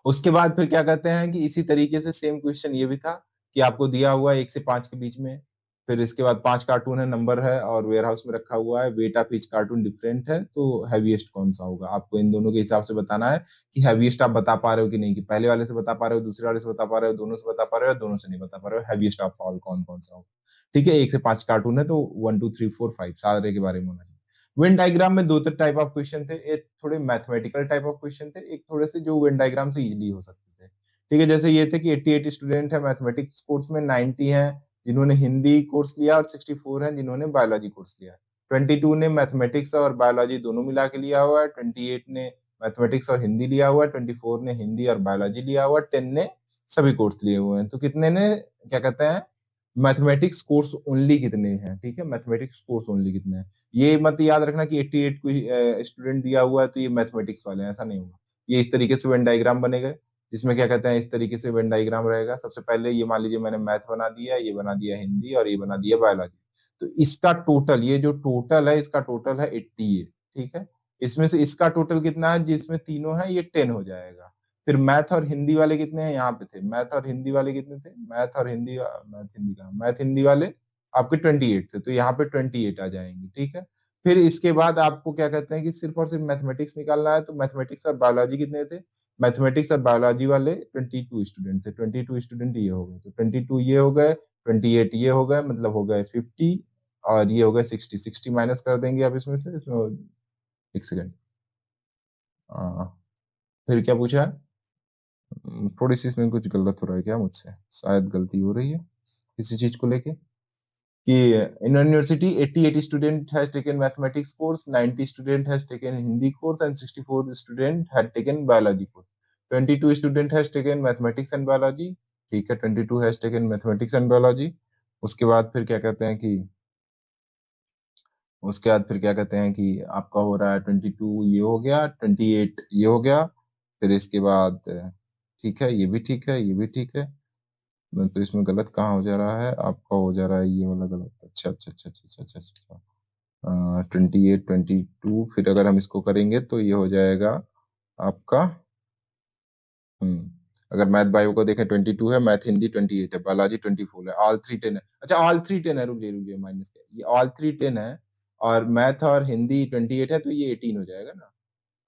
A: उसके बाद फिर क्या कहते हैं कि इसी तरीके से सेम क्वेश्चन ये भी था कि आपको दिया हुआ है 1 से 5 के बीच में, फिर इसके बाद 5 कार्टून है, नंबर है और वेयर हाउस में रखा हुआ है, weight of each cartoon different है, तो हैवीएस्ट कौन सा होगा, आपको इन दोनों के हिसाब से बताना है कि हैवीएस्ट आप बता पा रहे हो कि नहीं, कि पहले वाले से बता पा रहे हो, दूसरे वाले से बता पा रहे हो, दोनों से बता पा रहे हो, दोनों से नहीं बता पा रहे हो, हैवीएस्ट ऑफ ऑल कौन कौन सा होगा, ठीक है। 1 से 5 कार्टून है तो 1 2 3 4 5 सारे के बारे में होना चाहिए। वेन डायग्राम में दो टाइप ऑफ क्वेश्चन थे, एक थोड़े मैथमेटिकल टाइप ऑफ क्वेश्चन थे, एक थोड़े से जो वेन डायग्राम से इजीली हो सकते थे, ठीक है। जैसे ये थे कि 88 स्टूडेंट है मैथमेटिक्स कोर्स में, 90 हैं जिन्होंने हिंदी कोर्स लिया और 64 हैं जिन्होंने बायोलॉजी कोर्स लिया। 22 ने मैथमेटिक्स और बायोलॉजी दोनों मिला के लिया हुआ है, 28 ने मैथमेटिक्स और हिंदी लिया हुआ है, 24 ने हिंदी और बायोलॉजी लिया हुआ है, 10 ने सभी कोर्स लिए हुए हैं। तो कितने ने क्या कहते हैं मैथमेटिक्स कोर्स ओनली कितने हैं, ठीक है, मैथमेटिक्स कोर्स ओनली कितने हैं। ये मत याद रखना कि 88 कोई स्टूडेंट दिया हुआ है तो ये मैथमेटिक्स वाले हैं, ऐसा नहीं होगा। ये इस तरीके से वेन डायग्राम बनेगा, जिसमें क्या कहते हैं इस तरीके से वेन डायग्राम रहेगा। सबसे पहले ये मान लीजिए मैंने मैथ बना दिया, ये बना दिया हिंदी और ये बना दिया बायोलॉजी। तो इसका टोटल, ये जो टोटल है इसका टोटल है 88, ठीक है। इसमें से इसका टोटल कितना है, जिसमें तीनों है ये 10 हो जाएगा। फिर मैथ और हिंदी वाले कितने हैं, यहाँ पे थे मैथ और हिंदी वाले कितने थे, मैथ हिंदी वाले आपके 28 थे, तो यहाँ पे 28 आ जाएंगे, ठीक है। फिर इसके बाद आपको क्या कहते हैं कि सिर्फ और सिर्फ मैथमेटिक्स निकालना है, तो मैथमेटिक्स और बायोलॉजी कितने थे, मैथमेटिक्स और बायोलॉजी वाले 22 स्टूडेंट थे, 22 स्टूडेंट ये हो गए, तो 22 ये हो गए, 28 ये हो गए, मतलब हो गए 50, और ये हो गए 60 माइनस कर देंगे आप इसमें से, इसमें एक सेकेंड, फिर क्या पूछा है, थोड़ी सी इसमें कुछ गलत हो रहा है क्या मुझसे, शायद गलती हो रही है किसी चीज को लेके, कि in university 88 student has taken mathematics course, 90 student has taken Hindi course and 64 student had taken biology course, 22 student has taken mathematics and biology, ठीक है, 22 has taken mathematics and biology। उसके बाद फिर क्या कहते हैं कि उसके बाद फिर क्या कहते हैं कि आपका हो रहा है 22 ये हो गया, 28 ये हो गया, फिर इसके बाद ठीक है, ये भी ठीक है, ये भी ठीक है, तो इसमें गलत कहाँ हो जा रहा है, आपका हो जा रहा है ये वाला गलत, अच्छा अच्छा अच्छा अच्छा अच्छा अच्छा, 28 22, फिर अगर हम इसको करेंगे तो ये हो जाएगा आपका, अगर मैथ बायो को देखें 22 है, मैथ हिंदी 28 है, बायोलॉजी 24 है, ऑल 3 10 है, अच्छा ऑल 3 10 है, रुक जाइए माइनस का, ये ऑल 3 10 है और मैथ और हिंदी 28 है तो ये 18 हो जाएगा ना,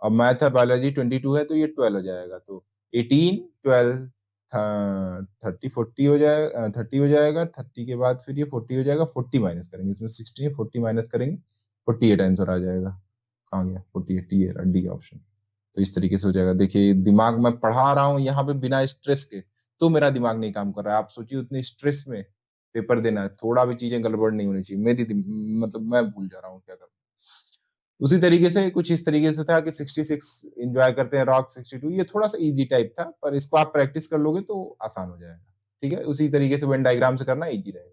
A: और मैथ और बायोलॉजी 22 है तो ये 12 हो जाएगा, तो 18 12 30 40 हो जाएगा, 30 हो जाएगा, 30 के बाद फिर ये 40 हो जाएगा, 40 माइनस करेंगे, इसमें 60 है, 40 माइनस करेंगे, 48 आंसर आ जाएगा। कहाँ गया 48, ये डी ऑप्शन। तो इस तरीके से हो जाएगा, देखिए दिमाग में पढ़ा रहा हूँ यहाँ पे बिना स्ट्रेस के, तो मेरा दिमाग नहीं काम कर रहा है। आप सोचिए उतने स्ट्रेस में पेपर देना है, थोड़ा भी चीजें गड़बड़ नहीं होनी चाहिए। मतलब मैं भूल जा रहा हूँ क्या करना। उसी तरीके से कुछ इस तरीके से था कि 66 एंजॉय करते हैं, रॉक 62, ये थोड़ा सा इजी टाइप था, पर इसको आप प्रैक्टिस कर लोगे तो आसान हो जाएगा। ठीक है, उसी तरीके से वेन डायग्राम से करना इजी रहेगा।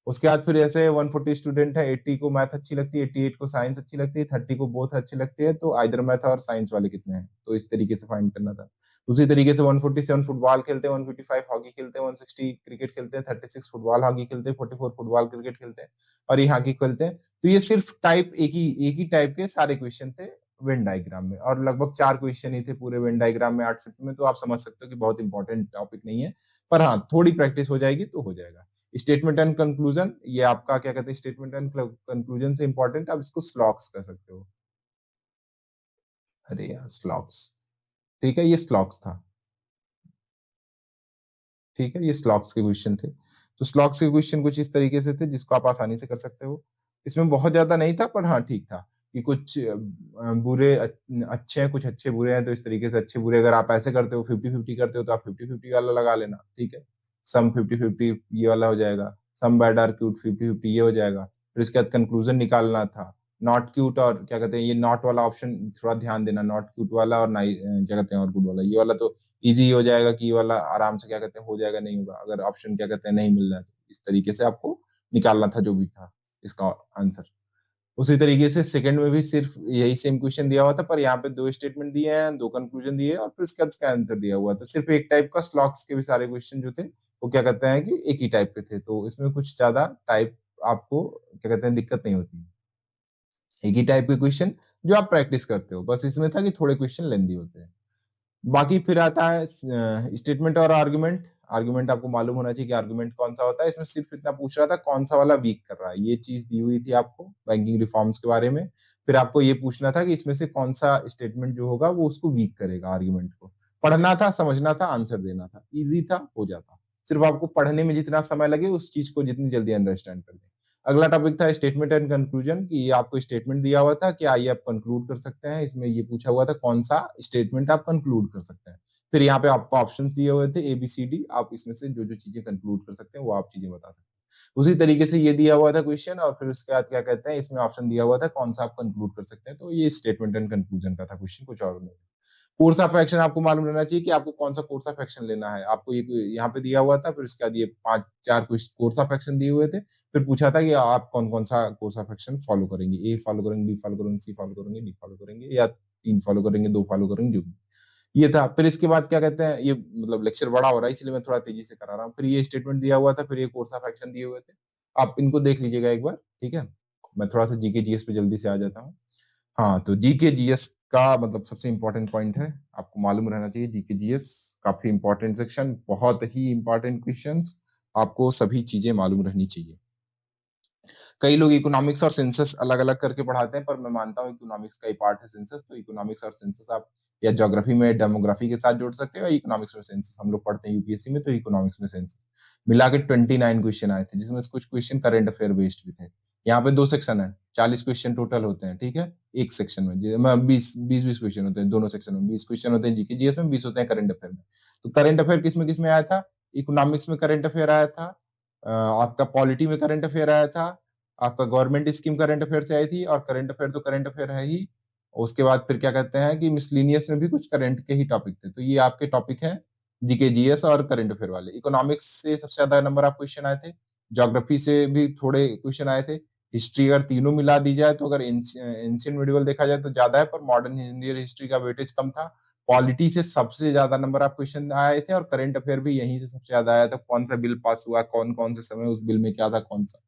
A: उसके बाद फिर ऐसे 140 स्टूडेंट है, 80 को मैथ अच्छी लगती है, 88 को साइंस अच्छी लगती है, 30 को बोथ अच्छी लगती है, तो आइदर मैथ और साइंस वाले कितने हैं, तो इस तरीके से फाइंड करना था। उसी तरीके से 147 फुटबॉल खेलते हैं, 155 हॉकी खेलते हैं, 160 क्रिकेट खेलते हैं, 36 फुटबॉल हॉकी खेलते हैं, 44 फुटबॉल क्रिकेट खेलते हैं और ये हॉकी खेलते हैं। तो ये सिर्फ टाइप एक ही टाइप के सारे क्वेश्चन थे वेन डायग्राम में, और लगभग 4 क्वेश्चन ही थे पूरे वेन डायग्राम में 8 शिफ्ट में, तो आप समझ सकते हो कि बहुत इंपॉर्टेंट टॉपिक नहीं है, पर हाँ थोड़ी प्रैक्टिस हो जाएगी तो हो जाएगा। स्टेटमेंट एंड कंक्लूजन, ये आपका क्या कहते हैं, स्टेटमेंट एंड कंक्लूजन से इंपॉर्टेंट, आप इसको स्लॉक्स कर सकते हो। अरे यार स्लॉक्स, ठीक है, ये स्लॉक्स था। ठीक है, ये स्लॉक्स के क्वेश्चन थे। तो स्लॉक्स के क्वेश्चन कुछ इस तरीके से थे जिसको आप आसानी से कर सकते हो। इसमें बहुत ज्यादा नहीं था, पर हाँ ठीक था कि कुछ बुरे अच्छे हैं, कुछ अच्छे बुरे हैं, तो इस तरीके से अच्छे बुरे अगर आप ऐसे करते हो 50-50 करते हो तो आप 50-50 वाला लगा लेना। ठीक है, सम 50-50 ये वाला हो जाएगा, सम बैड आर क्यूट 50-50 ये हो जाएगा। फिर इसके बाद कंक्लूजन निकालना था, नॉट क्यूट और क्या कहते हैं, ये नॉट वाला ऑप्शन थोड़ा ध्यान देना, नॉट क्यूट वाला और नाइ क्या कहते हैं और गुड वाला, ये वाला तो इजी हो जाएगा कि ये वाला आराम से क्या कहते हैं हो जाएगा, नहीं होगा अगर ऑप्शन क्या कहते हैं नहीं मिल रहा है तो। इस तरीके से आपको निकालना था जो भी था इसका आंसर। उसी तरीके से सेकंड में भी सिर्फ यही सेम क्वेश्चन दिया हुआ था, पर यहाँ पे 2 स्टेटमेंट दिए हैं, 2 कंक्लूजन दिए और फिर उसके बाद इसका आंसर दिया हुआ था। सिर्फ एक टाइप का स्लॉक्स के भी सारे क्वेश्चन जो थे वो क्या कहते हैं कि एक ही टाइप के थे, तो इसमें कुछ ज्यादा टाइप आपको क्या कहते हैं दिक्कत नहीं होती। एक ही टाइप के क्वेश्चन जो आप प्रैक्टिस करते हो, बस इसमें था कि थोड़े क्वेश्चन लेंदी होते हैं। बाकी फिर आता है स्टेटमेंट और आर्गुमेंट। आर्गुमेंट आपको मालूम होना चाहिए कि आर्गुमेंट कौन सा होता है। इसमें सिर्फ इतना पूछ रहा था कौन सा वाला वीक कर रहा है, ये चीज दी हुई थी आपको बैंकिंग रिफॉर्म्स के बारे में। फिर आपको ये पूछना था कि इसमें से कौन सा स्टेटमेंट जो होगा वो उसको वीक करेगा आर्गुमेंट को। पढ़ना था, समझना था, आंसर देना था, इजी था, हो जाता। सिर्फ आपको पढ़ने में जितना समय लगे उस चीज को जितनी जल्दी अंडरस्टैंड कर लें। अगला टॉपिक था स्टेटमेंट एंड कंक्लूजन, कि ये आपको स्टेटमेंट दिया हुआ था कि आइए आप कंक्लूड कर सकते हैं। इसमें ये पूछा हुआ था कौन सा स्टेटमेंट आप कंक्लूड कर सकते हैं। फिर यहाँ पे आपको ऑप्शन दिए हुए थे ABCD, आप इसमें से जो जो चीजें कंक्लूड कर सकते हैं वो आप चीजें बता सकते हैं। उसी तरीके से ये दिया हुआ था क्वेश्चन, और फिर उसके बाद क्या कहते हैं इसमें ऑप्शन दिया हुआ था कौन सा आप कंक्लूड कर सकते हैं। तो ये स्टेटमेंट एंड कंक्लूजन का था क्वेश्चन, कुछ और नहीं। कोर्स ऑफ एक्शन आपको मालूम रहना चाहिए कि आपको कौन सा कोर्स ऑफ एक्शन लेना है। आपको ये यहाँ पे दिया हुआ था, फिर उसके बाद ये 5-4 कोर्स ऑफ एक्शन दिए हुए थे। फिर पूछा था कि आप कौन कौन सा कोर्स ऑफ एक्शन फॉलो करेंगे, ए फॉलो करेंगे, बी फॉलो करेंगे, सी फॉलो करेंगे, डी फॉलो करेंगे, या 3 फॉलो करेंगे, 2 फॉलो करेंगे, जो भी। ये था। फिर इसके बाद क्या कहते हैं, ये मतलब लेक्चर बड़ा हो रहा है इसलिए मैं थोड़ा तेजी से करा रहा हूँ। फिर ये स्टेटमेंट दिया हुआ था, फिर ये कोर्स ऑफ एक्शन दिए हुए थे, आप इनको देख लीजिएगा एक बार। ठीक है, मैं थोड़ा सा जीके जीएस पे जल्दी से आ जाता हूँ। हाँ, तो जीके जीएस का मतलब सबसे इंपॉर्टेंट पॉइंट है, आपको मालूम रहना चाहिए जीके जीएस काफी इंपॉर्टेंट सेक्शन, बहुत ही इंपॉर्टेंट क्वेश्चंस, आपको सभी चीजें मालूम रहनी चाहिए। कई लोग इकोनॉमिक्स और सेंसस अलग अलग करके पढ़ाते हैं, पर मैं मानता हूँ इकोनॉमिक्स का ही पार्ट है सेंसस, तो इकोनॉमिक्स और सेंसस आप या ज्योग्राफी में डेमोग्राफी के साथ जोड़ सकते हो, या इकोनॉमिक्स में सेंसस हम लोग पढ़ते हैं यूपीएससी में, तो इकोनॉमिक्स में सेंसस मिला के 29 क्वेश्चन आए थे, जिसमें से कुछ क्वेश्चन करंट अफेयर बेस्ड भी थे। यहाँ पे 2 सेक्शन है, 40 क्वेश्चन टोटल होते हैं। ठीक है, एक सेक्शन में 20 क्वेश्चन होते हैं, दोनों सेक्शन में 20 क्वेश्चन होते हैं, जीके जीएस में 20 होते हैं करंट अफेयर में। तो करंट अफेयर किस में आया था, इकोनॉमिक्स में करंट अफेयर आया था, आपका पॉलिटी में करंट अफेयर आया था, आपका गवर्नमेंट स्कीम करंट अफेयर से आई थी, और करंट अफेयर तो करंट अफेयर है ही। उसके बाद फिर क्या कहते हैं कि मिसलिनियस में भी कुछ करंट के ही टॉपिक थे। तो ये आपके टॉपिक हैं जीके जीएस और करंट अफेयर वाले। इकोनॉमिक्स से सबसे ज्यादा नंबर ऑफ क्वेश्चन आए थे, ज्योग्राफी से भी थोड़े क्वेश्चन आए थे, हिस्ट्री अगर तीनों मिला दी जाए तो अगर एंशियंट मिडिवल देखा जाए तो ज्यादा है, पर मॉडर्न इंडियन हिस्ट्री का वेटेज कम था। पॉलिटी से सबसे ज्यादा नंबर ऑफ क्वेश्चन आए थे, और करंट अफेयर भी यहीं से सबसे ज्यादा आया था, कौन सा बिल पास हुआ, कौन कौन से समय उस बिल में क्या था, कौन सा।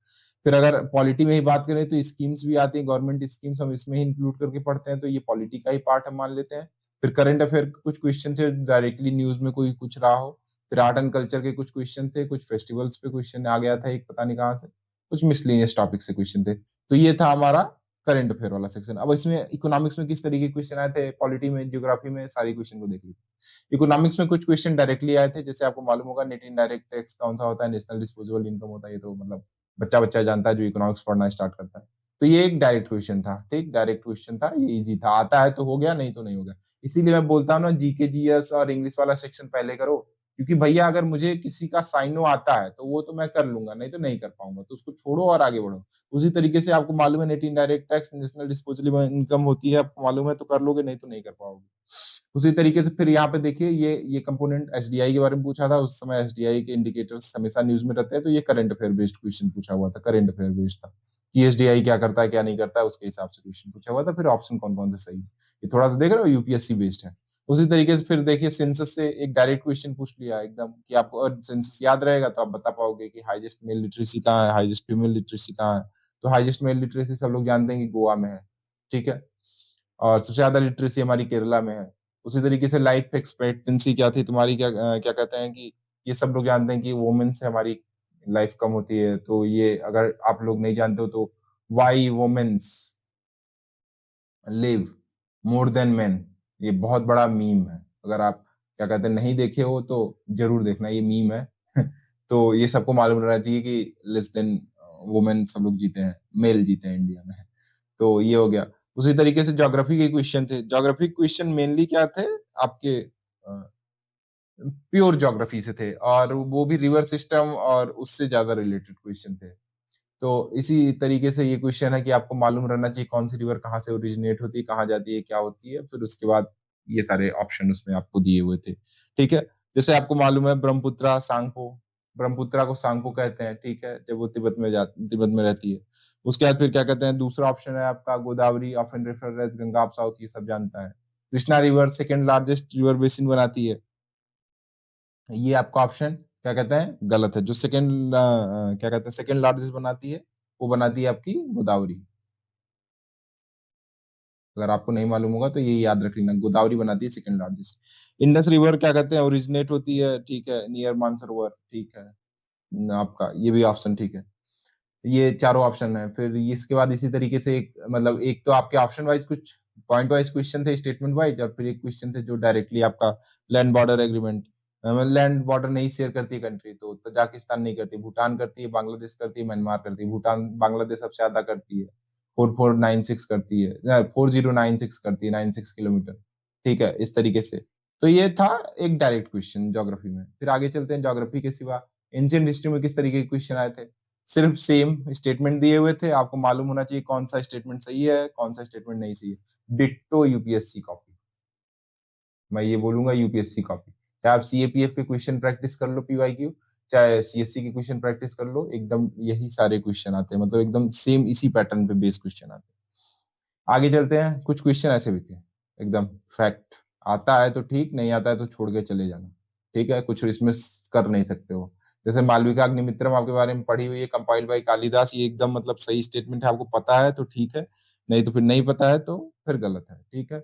A: फिर अगर पॉलिटी में ही बात करें तो स्कीम्स भी आती हैं, गवर्नमेंट स्कीम्स हम इसमें ही इंक्लूड करके पढ़ते हैं, तो ये पॉलिटी का ही पार्ट हम मान लेते हैं। फिर करंट अफेयर के कुछ क्वेश्चन थे डायरेक्टली न्यूज में कोई कुछ रहा हो। फिर आर्ट एंड कल्चर के कुछ क्वेश्चन थे, कुछ फेस्टिवल्स पे क्वेश्चन आ गया था एक, पता नहीं कहाँ से, कुछ मिसलेनियस टॉपिक से क्वेश्चन थे। तो ये था हमारा करंट अफेयर वाला सेक्शन। अब इसमें इकोनॉमिक्स में किस तरीके के क्वेश्चन आए थे, पॉलिटी में, ज्योग्राफी में, सारी क्वेश्चन को देख लीजिए। इकोनॉमिक्स में कुछ क्वेश्चन डायरेक्टली आए थे, जैसे आपको मालूम होगा नेट इनडायरेक्ट टैक्स कौन सा होता है, नेशनल डिस्पोजेबल इनकम होता है, ये तो मतलब बच्चा बच्चा जानता है जो इकोनॉमिक्स पढ़ना स्टार्ट करता है। तो ये एक डायरेक्ट क्वेश्चन था, ठीक, डायरेक्ट क्वेश्चन था, ये इजी था, आता है तो हो गया, नहीं तो नहीं हो गया। इसीलिए मैं बोलता हूँ ना जीके जीएस और इंग्लिश वाला सेक्शन पहले करो, क्योंकि भैया अगर मुझे किसी का साइनो आता है तो वो तो मैं कर लूंगा, नहीं तो नहीं कर पाऊंगा, तो उसको छोड़ो और आगे बढ़ो। उसी तरीके से आपको मालूम है net indirect tax national disposable income होती है, आपको मालूम है तो कर लोगे, नहीं तो नहीं कर पाओगे। उसी तरीके से फिर यहाँ पे देखिए ये कंपोनेंट एसडीआई के बारे में पूछा था, उस समय एसडीआई के इंडिकेटर्स हमेशा न्यूज में रहते हैं, तो ये करंट अफेयर बेस्ड क्वेश्चन पूछा हुआ था, करंट अफेयर बेस्ड था कि एसडीआई क्या करता है क्या नहीं करता है, उसके हिसाब से क्वेश्चन पूछा हुआ था। फिर ऑप्शन कौन कौन से सही है, ये थोड़ा सा देख रहे हो यूपीएससी बेस्ड है। उसी तरीके से फिर देखिए सेंसस से एक डायरेक्ट क्वेश्चन पूछ लिया एकदम कि आपको सेंसस याद रहेगा तो आप बता पाओगे कि हाईएस्ट मेल लिटरेसी कहाँ है, हाईएस्ट फीमेल लिटरेसी कहाँ है। तो हाईएस्ट मेल लिटरेसी सब लोग जानते हैं कि गोवा में है, ठीक है, और सबसे ज्यादा लिटरेसी हमारी केरला में है। उसी तरीके से लाइफ एक्सपेक्टेंसी क्या थी तुम्हारी, क्या कहते हैं कि ये सब लोग जानते हैं कि वुमेन से हमारी लाइफ कम होती है, तो ये अगर आप लोग नहीं जानते हो तो why womens live more than men, ये बहुत बड़ा मीम है, अगर आप क्या कहते हैं नहीं देखे हो तो जरूर देखना, ये मीम है तो ये सबको मालूम रहना चाहिए कि लेस देन वुमेन सब लोग जीते हैं, मेल जीते हैं इंडिया में। तो ये हो गया। उसी तरीके से ज्योग्राफी के क्वेश्चन थे, ज्योग्राफी क्वेश्चन मेनली क्या थे आपके, प्योर ज्योग्राफी से थे, और वो भी रिवर सिस्टम और उससे ज्यादा रिलेटेड क्वेश्चन थे। तो इसी तरीके से ये क्वेश्चन है कि आपको मालूम रहना चाहिए कौन सी रिवर कहाँ से ओरिजिनेट होती है, कहाँ जाती है, क्या होती है, फिर उसके बाद ये सारे ऑप्शन उसमें आपको दिए हुए थे, ठीक है। जैसे आपको मालूम है ब्रह्मपुत्रा सांगपो, ब्रह्मपुत्रा को सांगपो कहते हैं, ठीक है, जब वो तिब्बत में रहती है। उसके बाद फिर क्या कहते हैं, दूसरा ऑप्शन है आपका Godavari, often referred as Ganga of south, ये सब जानता है। Krishna river second largest river basin बनाती है, ये आपका ऑप्शन क्या कहते हैं गलत है। जो सेकंड क्या कहते हैं सेकंड लार्जेस्ट बनाती है, वो बनाती है आपकी गोदावरी। अगर आपको नहीं मालूम होगा तो ये याद रख लेना, गोदावरी बनाती है सेकंड लार्जेस्ट। इंडस रिवर क्या कहते हैं ओरिजिनेट होती है, ठीक है, नियर मानसरोवर, ठीक है, आपका ये भी ऑप्शन ठीक है। ये चारों ऑप्शन है। फिर इसके बाद इसी तरीके से एक मतलब एक तो आपके ऑप्शन वाइज कुछ पॉइंट वाइज क्वेश्चन थे स्टेटमेंट वाइज, और फिर एक क्वेश्चन थे जो डायरेक्टली आपका land border agreement, land border नहीं शेयर करती कंट्री, तो तजाकिस्तान नहीं करती, भूटान करती है, बांग्लादेश करती है, म्यांमार करती है। भूटान बांग्लादेश सबसे ज्यादा करती है, 4496 करती है, 4096 करती है, 96 किलोमीटर, ठीक है, इस तरीके से। तो ये था एक डायरेक्ट क्वेश्चन ज्योग्राफी में। फिर आगे चलते हैं, ज्योग्राफी के सिवा एंशियंट हिस्ट्री में किस तरीके के क्वेश्चन आए थे। सिर्फ सेम स्टेटमेंट दिए हुए थे, आपको मालूम होना चाहिए कौन सा स्टेटमेंट सही है कौन सा स्टेटमेंट नहीं सही है। डिट्टो यूपीएससी कॉपी, मैं ये बोलूंगा यूपीएससी कॉपी। चाहे आप सीएपीएफ के क्वेश्चन प्रैक्टिस कर लो पीवाईक्यू, चाहे सीएससी के क्वेश्चन प्रैक्टिस कर लो, एकदम यही सारे क्वेश्चन आते हैं, मतलब एकदम सेम इसी पैटर्न पे बेस क्वेश्चन आते हैं। आगे चलते हैं, कुछ क्वेश्चन ऐसे भी थे एकदम फैक्ट, आता है तो ठीक, नहीं आता है तो छोड़ के चले जाना, ठीक है, कुछ इसमें कर नहीं सकते हो। जैसे मालविका अग्निमित्रम आपके बारे में पढ़ी हुई है, कंपाइल्ड बाय कालिदास, ये एकदम मतलब सही स्टेटमेंट है, आपको पता है तो ठीक है, नहीं तो फिर नहीं पता है तो फिर गलत है, ठीक है।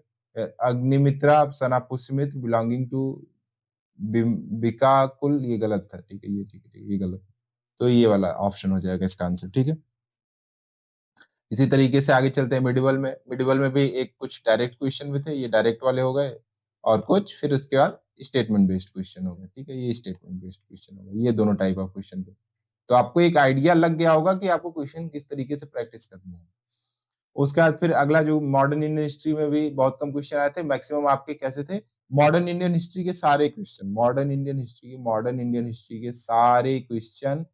A: Agnimitra son of Pushyamitra belonging to बिकाकुल, ये गलत था, ठीक है, ये ठीक है, ठीक है, ये गलत है। तो ये वाला ऑप्शन हो जाएगा इसका आंसर, ठीक है। इसी तरीके से आगे चलते हैं मिडिवल में, मिडिवल में भी एक कुछ डायरेक्ट क्वेश्चन भी थे, ये डायरेक्ट वाले हो गए, और कुछ फिर उसके बाद स्टेटमेंट बेस्ड क्वेश्चन हो गए, ठीक है, ये स्टेटमेंट बेस्ड क्वेश्चन हो गए, ये दोनों टाइप ऑफ क्वेश्चन थे। तो आपको एक आइडिया लग गया होगा कि आपको क्वेश्चन किस तरीके से प्रैक्टिस करनी है। उसके बाद फिर अगला जो मॉडर्न इंडियन हिस्ट्री में भी बहुत कम क्वेश्चन आए थे, मैक्सिमम आपके कैसे थे, मॉडर्न इंडियन हिस्ट्री के सारे क्वेश्चन, मॉडर्न इंडियन हिस्ट्री के सारे क्वेश्चन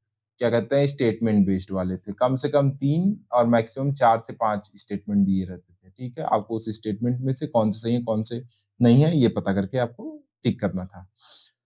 A: क्या कहते हैं स्टेटमेंट बेस्ड वाले थे, कम से कम 3 और मैक्सिमम 4 से 5 स्टेटमेंट दिए रहते थे, ठीक है। आपको उस स्टेटमेंट में से कौन से सही है कौन से नहीं है ये पता करके आपको टिक करना था।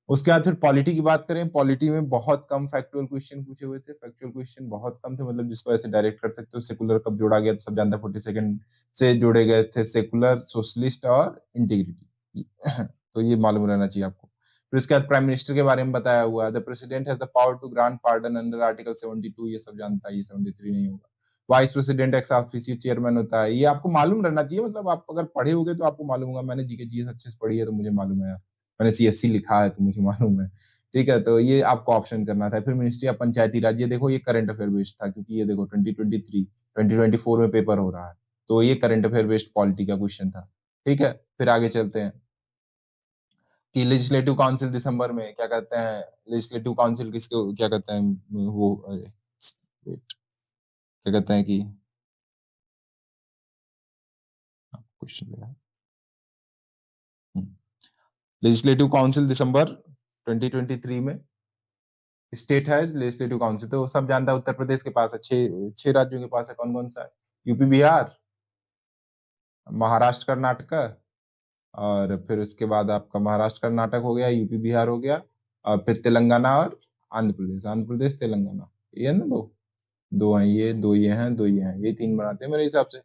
A: उसके बाद फिर पॉलिटी की बात करें, पॉलिटी में बहुत कम फैक्चुअल क्वेश्चन पूछे हुए थे, फैक्चुअल क्वेश्चन बहुत कम थे, मतलब जिसको ऐसे डायरेक्ट कर सकते हो। सेकुलर कब जोड़ा गया तो सब जानते हैं, 42nd से जोड़े गए थे सेकुलर, सोशलिस्ट और इंटीग्रिटी तो ये मालूम रहना चाहिए आपको। फिर उसके बाद प्राइम मिनिस्टर के बारे में बताया हुआ है, the president has the power to grant pardon under article 72, ये सब जानता है, ये 73 नहीं होगा। Vice president ex officio chairman होता है, ये आपको मालूम रहना चाहिए, मतलब आप अगर पढ़े होगे तो आपको मालूम होगा, मैंने जीके जीएस अच्छे से पढ़ी है तो मुझे मालूम है, मैंने सीएससी लिखा है तो मुझे मालूम है, ठीक है। तो ये आपको ऑप्शन करना था। फिर मिनिस्ट्री ऑफ पंचायती राज, ये देखो ये करंट अफेयर बेस्ड था, क्योंकि ये देखो 2023 2024 में पेपर हो रहा है, तो ये करंट अफेयर बेस्ड पॉलिटी का क्वेश्चन था, ठीक है। फिर आगे चलते हैं कि लेजिस्लेटिव काउंसिल दिसंबर में क्या कहते हैं, लेजिस्लेटिव काउंसिल किसको क्या कहते हैं, वो wait, क्या कहते हैं कि क्वेश्चन लेजिस्लेटिव काउंसिल दिसंबर 2023 में स्टेट है लेजिस्लेटिव काउंसिल, तो सब जानता है उत्तर प्रदेश के पास है, छह राज्यों के पास है। कौन कौन सा है? यूपी, बिहार, महाराष्ट्र, कर्नाटक, और फिर उसके बाद आपका महाराष्ट्र कर्नाटक हो गया, यूपी बिहार हो गया, और फिर तेलंगाना और आंध्र प्रदेश तेलंगाना, ये है ना दो। दो हैं ये, दो ये हैं, दो ये हैं, ये तीन बनाते हैं मेरे हिसाब से।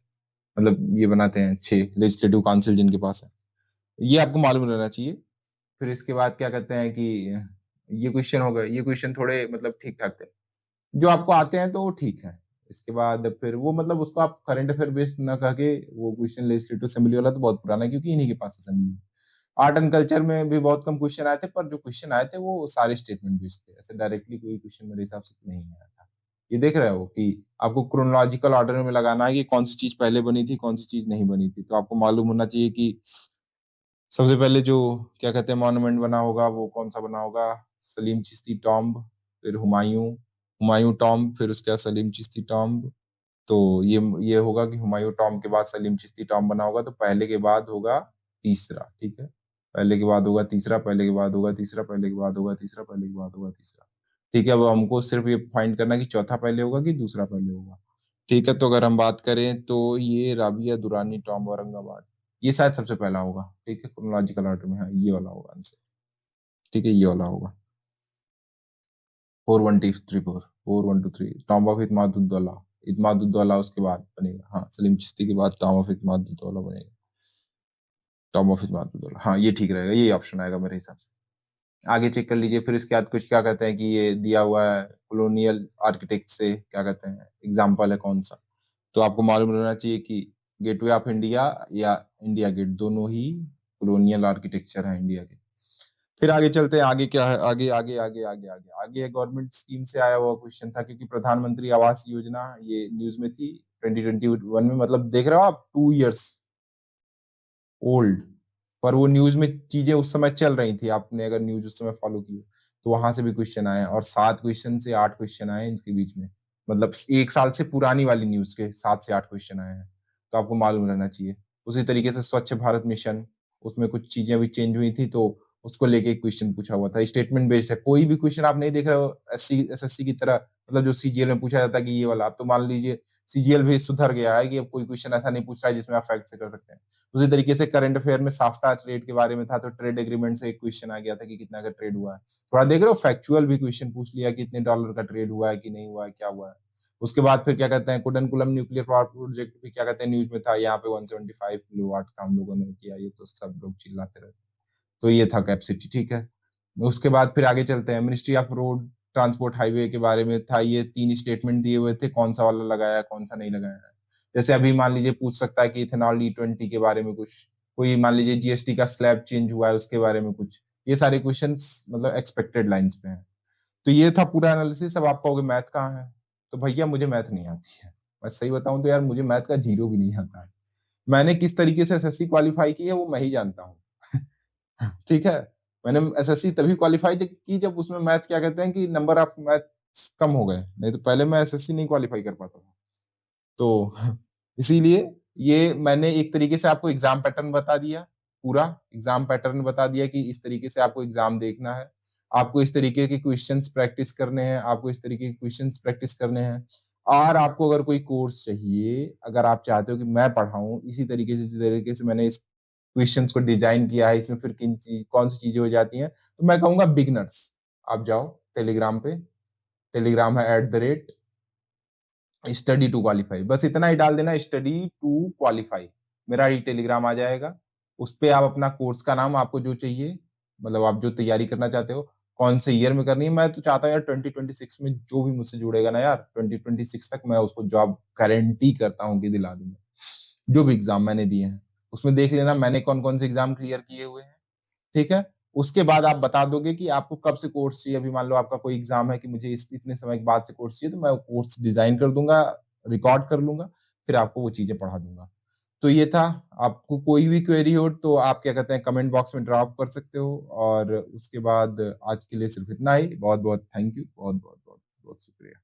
A: मतलब ये बनाते हैं छह लेजिस्लेटिव काउंसिल जिनके पास है। ये आपको मालूम रहना चाहिए। फिर इसके बाद क्या कहते हैं कि ये क्वेश्चन हो गए, ये क्वेश्चन थोड़े मतलब ठीक ठाक थे, जो आपको आते हैं तो वो ठीक है। इसके बाद फिर वो मतलब उसको आप करंट अफेयर बेस्ड ना कह के, वो क्वेश्चन लेजिस्लेटिव असेंबली वाला तो बहुत पुराना है, क्योंकि इन्हीं के पास असेंबली। आर्ट एंड कल्चर में भी बहुत कम क्वेश्चन आए थे, पर जो क्वेश्चन आए थे वो सारे स्टेटमेंट बेस्ड थे, ऐसे डायरेक्टली कोई क्वेश्चन मेरे हिसाब से तो नहीं आया था। ये देख रहे हो कि आपको क्रोनोलॉजिकल ऑर्डर में लगाना है कि कौन सी चीज पहले बनी थी, कौन सी चीज नहीं बनी थी। तो आपको मालूम होना चाहिए कि सबसे पहले जो क्या कहते हैं मॉन्यूमेंट बना होगा वो कौन सा बना होगा। सलीम चिश्ती टॉम्ब, फिर हुमायूं, हुमायूं टॉम्ब, फिर उसके बाद सलीम चिश्ती टॉम्ब। तो ये होगा कि हुमायूं टॉम्ब के बाद सलीम चिश्ती टॉम्ब बना होगा, तो पहले के बाद होगा तीसरा, ठीक है। पहले के बाद होगा तीसरा, पहले के बाद होगा तीसरा, पहले के बाद होगा तीसरा, पहले के बाद होगा तीसरा। ठीक है, अब हमको सिर्फ ये फाइंड करना है कि चौथा पहले होगा कि दूसरा पहले होगा। ठीक है, तो अगर हम बात करें तो ये राबिया दुरानी टॉम्ब औरंगाबाद, ये शायद सबसे पहला होगा। ठीक है, क्रोनोलॉजिकल ऑर्डर में, हाँ ये वाला होगा आंसर। ठीक है, ये वाला होगा। 4124, 4123, टॉम्ब ऑफ इतमादुद्दौला। इतमादुद्दौला उसके बाद बनेगा, हाँ सलीम चिश्ती के बाद टॉम्ब ऑफ इतमादुद्दौला बनेगा। टॉम्ब ऑफ इतमादुद्दौला, हाँ ये ठीक रहेगा, ये ऑप्शन आएगा मेरे हिसाब से। आगे चेक कर लीजिए। फिर इसके बाद कुछ क्या कहते हैं कि ये दिया हुआ है कॉलोनियल आर्किटेक्ट से, क्या कहते हैं एग्जाम्पल है कौन सा। तो आपको मालूम रहना चाहिए कि गेटवे ऑफ इंडिया या इंडिया गेट, दोनों ही कॉलोनियल आर्किटेक्चर है इंडिया के। फिर आगे चलते हैं, आगे क्या है, आगे आगे आगे आगे आगे आगे गवर्नमेंट स्कीम से आया हुआ क्वेश्चन था, क्योंकि प्रधानमंत्री आवास योजना ये न्यूज में थी 2021 में। मतलब देख रहे हो आप, 2 इयर्स ओल्ड, पर वो न्यूज में चीजें उस समय चल रही थी। आपने अगर न्यूज उस समय फॉलो की हो, तो वहां से भी क्वेश्चन आए, और 7 क्वेश्चन से 8 क्वेश्चन आए इनके बीच में। मतलब 1 साल से पुरानी वाली न्यूज के 7 से 8 क्वेश्चन आए हैं, तो आपको मालूम रहना चाहिए। उसी तरीके से स्वच्छ भारत मिशन, उसमें कुछ चीजें भी चेंज हुई थी, तो उसको लेके एक क्वेश्चन पूछा हुआ था। स्टेटमेंट बेस्ड है, कोई भी क्वेश्चन आप नहीं देख रहे हो एसएससी की तरह, मतलब जो सीजीएल में पूछा जाता है कि ये वाला, आप तो मान लीजिए सीजीएल भी सुधर गया है कि अब कोई क्वेश्चन ऐसा नहीं पूछ रहा है जिसमें आप फैक्ट से कर सकते हैं। उसी तरीके से करंट अफेयर में साफ्टा ट्रेड के बारे में था, तो ट्रेड एग्रीमेंट से एक क्वेश्चन आ गया था कि कितना का ट्रेड हुआ है। थोड़ा देख रहे हो, फैक्चुअल भी क्वेश्चन पूछ लिया कि इतने डॉलर का ट्रेड हुआ है कि नहीं हुआ है, क्या हुआ है। उसके बाद फिर क्या कहते हैं कुडनकुलम न्यूक्लियर पावर प्रोजेक्ट भी क्या कहते हैं न्यूज में था, यहाँ पे 175 किलोवाट का हम लोगों ने किया, ये तो सब लोग चिल्लाते रहते। तो ये था कैपेसिटी, ठीक है। उसके बाद फिर आगे चलते हैं, ministry of road transport highway के बारे में था, ये 3 स्टेटमेंट दिए हुए थे, कौन सा वाला लगाया है कौन सा नहीं लगाया है। जैसे अभी मान लीजिए पूछ सकता है कि इथेनॉल E20 के बारे में कुछ, कोई मान लीजिए जीएसटी का स्लैब चेंज हुआ है उसके बारे में कुछ। ये सारे क्वेश्चंस मतलब एक्सपेक्टेड लाइंस पे हैं। तो ये था पूरा एनालिसिस। अब आप कहोगे मैथ कहाँ है, तो भैया मुझे मैथ नहीं आती है। मैं सही बताऊं तो यार, मुझे मैथ का जीरो भी नहीं आता है। मैंने किस तरीके से एसएससी क्वालिफाई की है वो मैं ही जानता हूँ। ठीक है, मैंने एसएससी तभी क्वालिफाई की जब उसमें मैथ क्या कहते हैं कि नंबर ऑफ मैथ कम हो गए, नहीं तो पहले मैं एसएससी नहीं क्वालिफाई कर पाता था। तो इसीलिए ये मैंने एक तरीके से आपको एग्जाम पैटर्न बता दिया, पूरा एग्जाम पैटर्न बता दिया कि इस तरीके से आपको एग्जाम देखना है, आपको इस तरीके के क्वेश्चंस प्रैक्टिस करने हैं, आपको इस तरीके के क्वेश्चंस प्रैक्टिस करने हैं। और आपको अगर कोई कोर्स चाहिए, अगर आप चाहते हो कि मैं पढ़ाऊं इसी तरीके से, जिस तरीके से मैंने इस क्वेश्चंस को डिजाइन किया है, इसमें फिर कौन सी चीजें हो जाती हैं, तो मैं कहूंगा बिगनर्स आप जाओ टेलीग्राम पे, टेलीग्राम है @स्टडी टू क्वालिफाई, बस इतना ही डाल देना, स्टडी टू क्वालिफाई, मेरा ही टेलीग्राम आ जाएगा। उस पे आप अपना कोर्स का नाम आपको जो चाहिए, मतलब आप जो तैयारी करना चाहते हो, कौन से ईयर में करनी है। मैं तो चाहता हूँ यार 2026 में जो भी मुझसे जुड़ेगा ना यार, 2026 तक मैं उसको जॉब गारंटी करता हूँ कि दिला दूंगा। जो भी एग्जाम मैंने दिए हैं उसमें देख लेना मैंने कौन कौन से एग्जाम क्लियर किए हुए हैं, ठीक है। उसके बाद आप बता दोगे कि आपको कब से कोर्स चाहिए। अभी मान लो आपका कोई एग्जाम है कि मुझे इस इतने समय के बाद से कोर्स चाहिए, तो मैं वो कोर्स डिजाइन कर दूंगा, रिकॉर्ड कर लूंगा, फिर आपको वो चीजें पढ़ा दूंगा। तो ये था। आपको कोई भी क्वेरी हो तो आप क्या कहते हैं कमेंट बॉक्स में ड्रॉप कर सकते हो। और उसके बाद आज के लिए सिर्फ इतना ही। बहुत बहुत थैंक यू, बहुत बहुत बहुत बहुत शुक्रिया।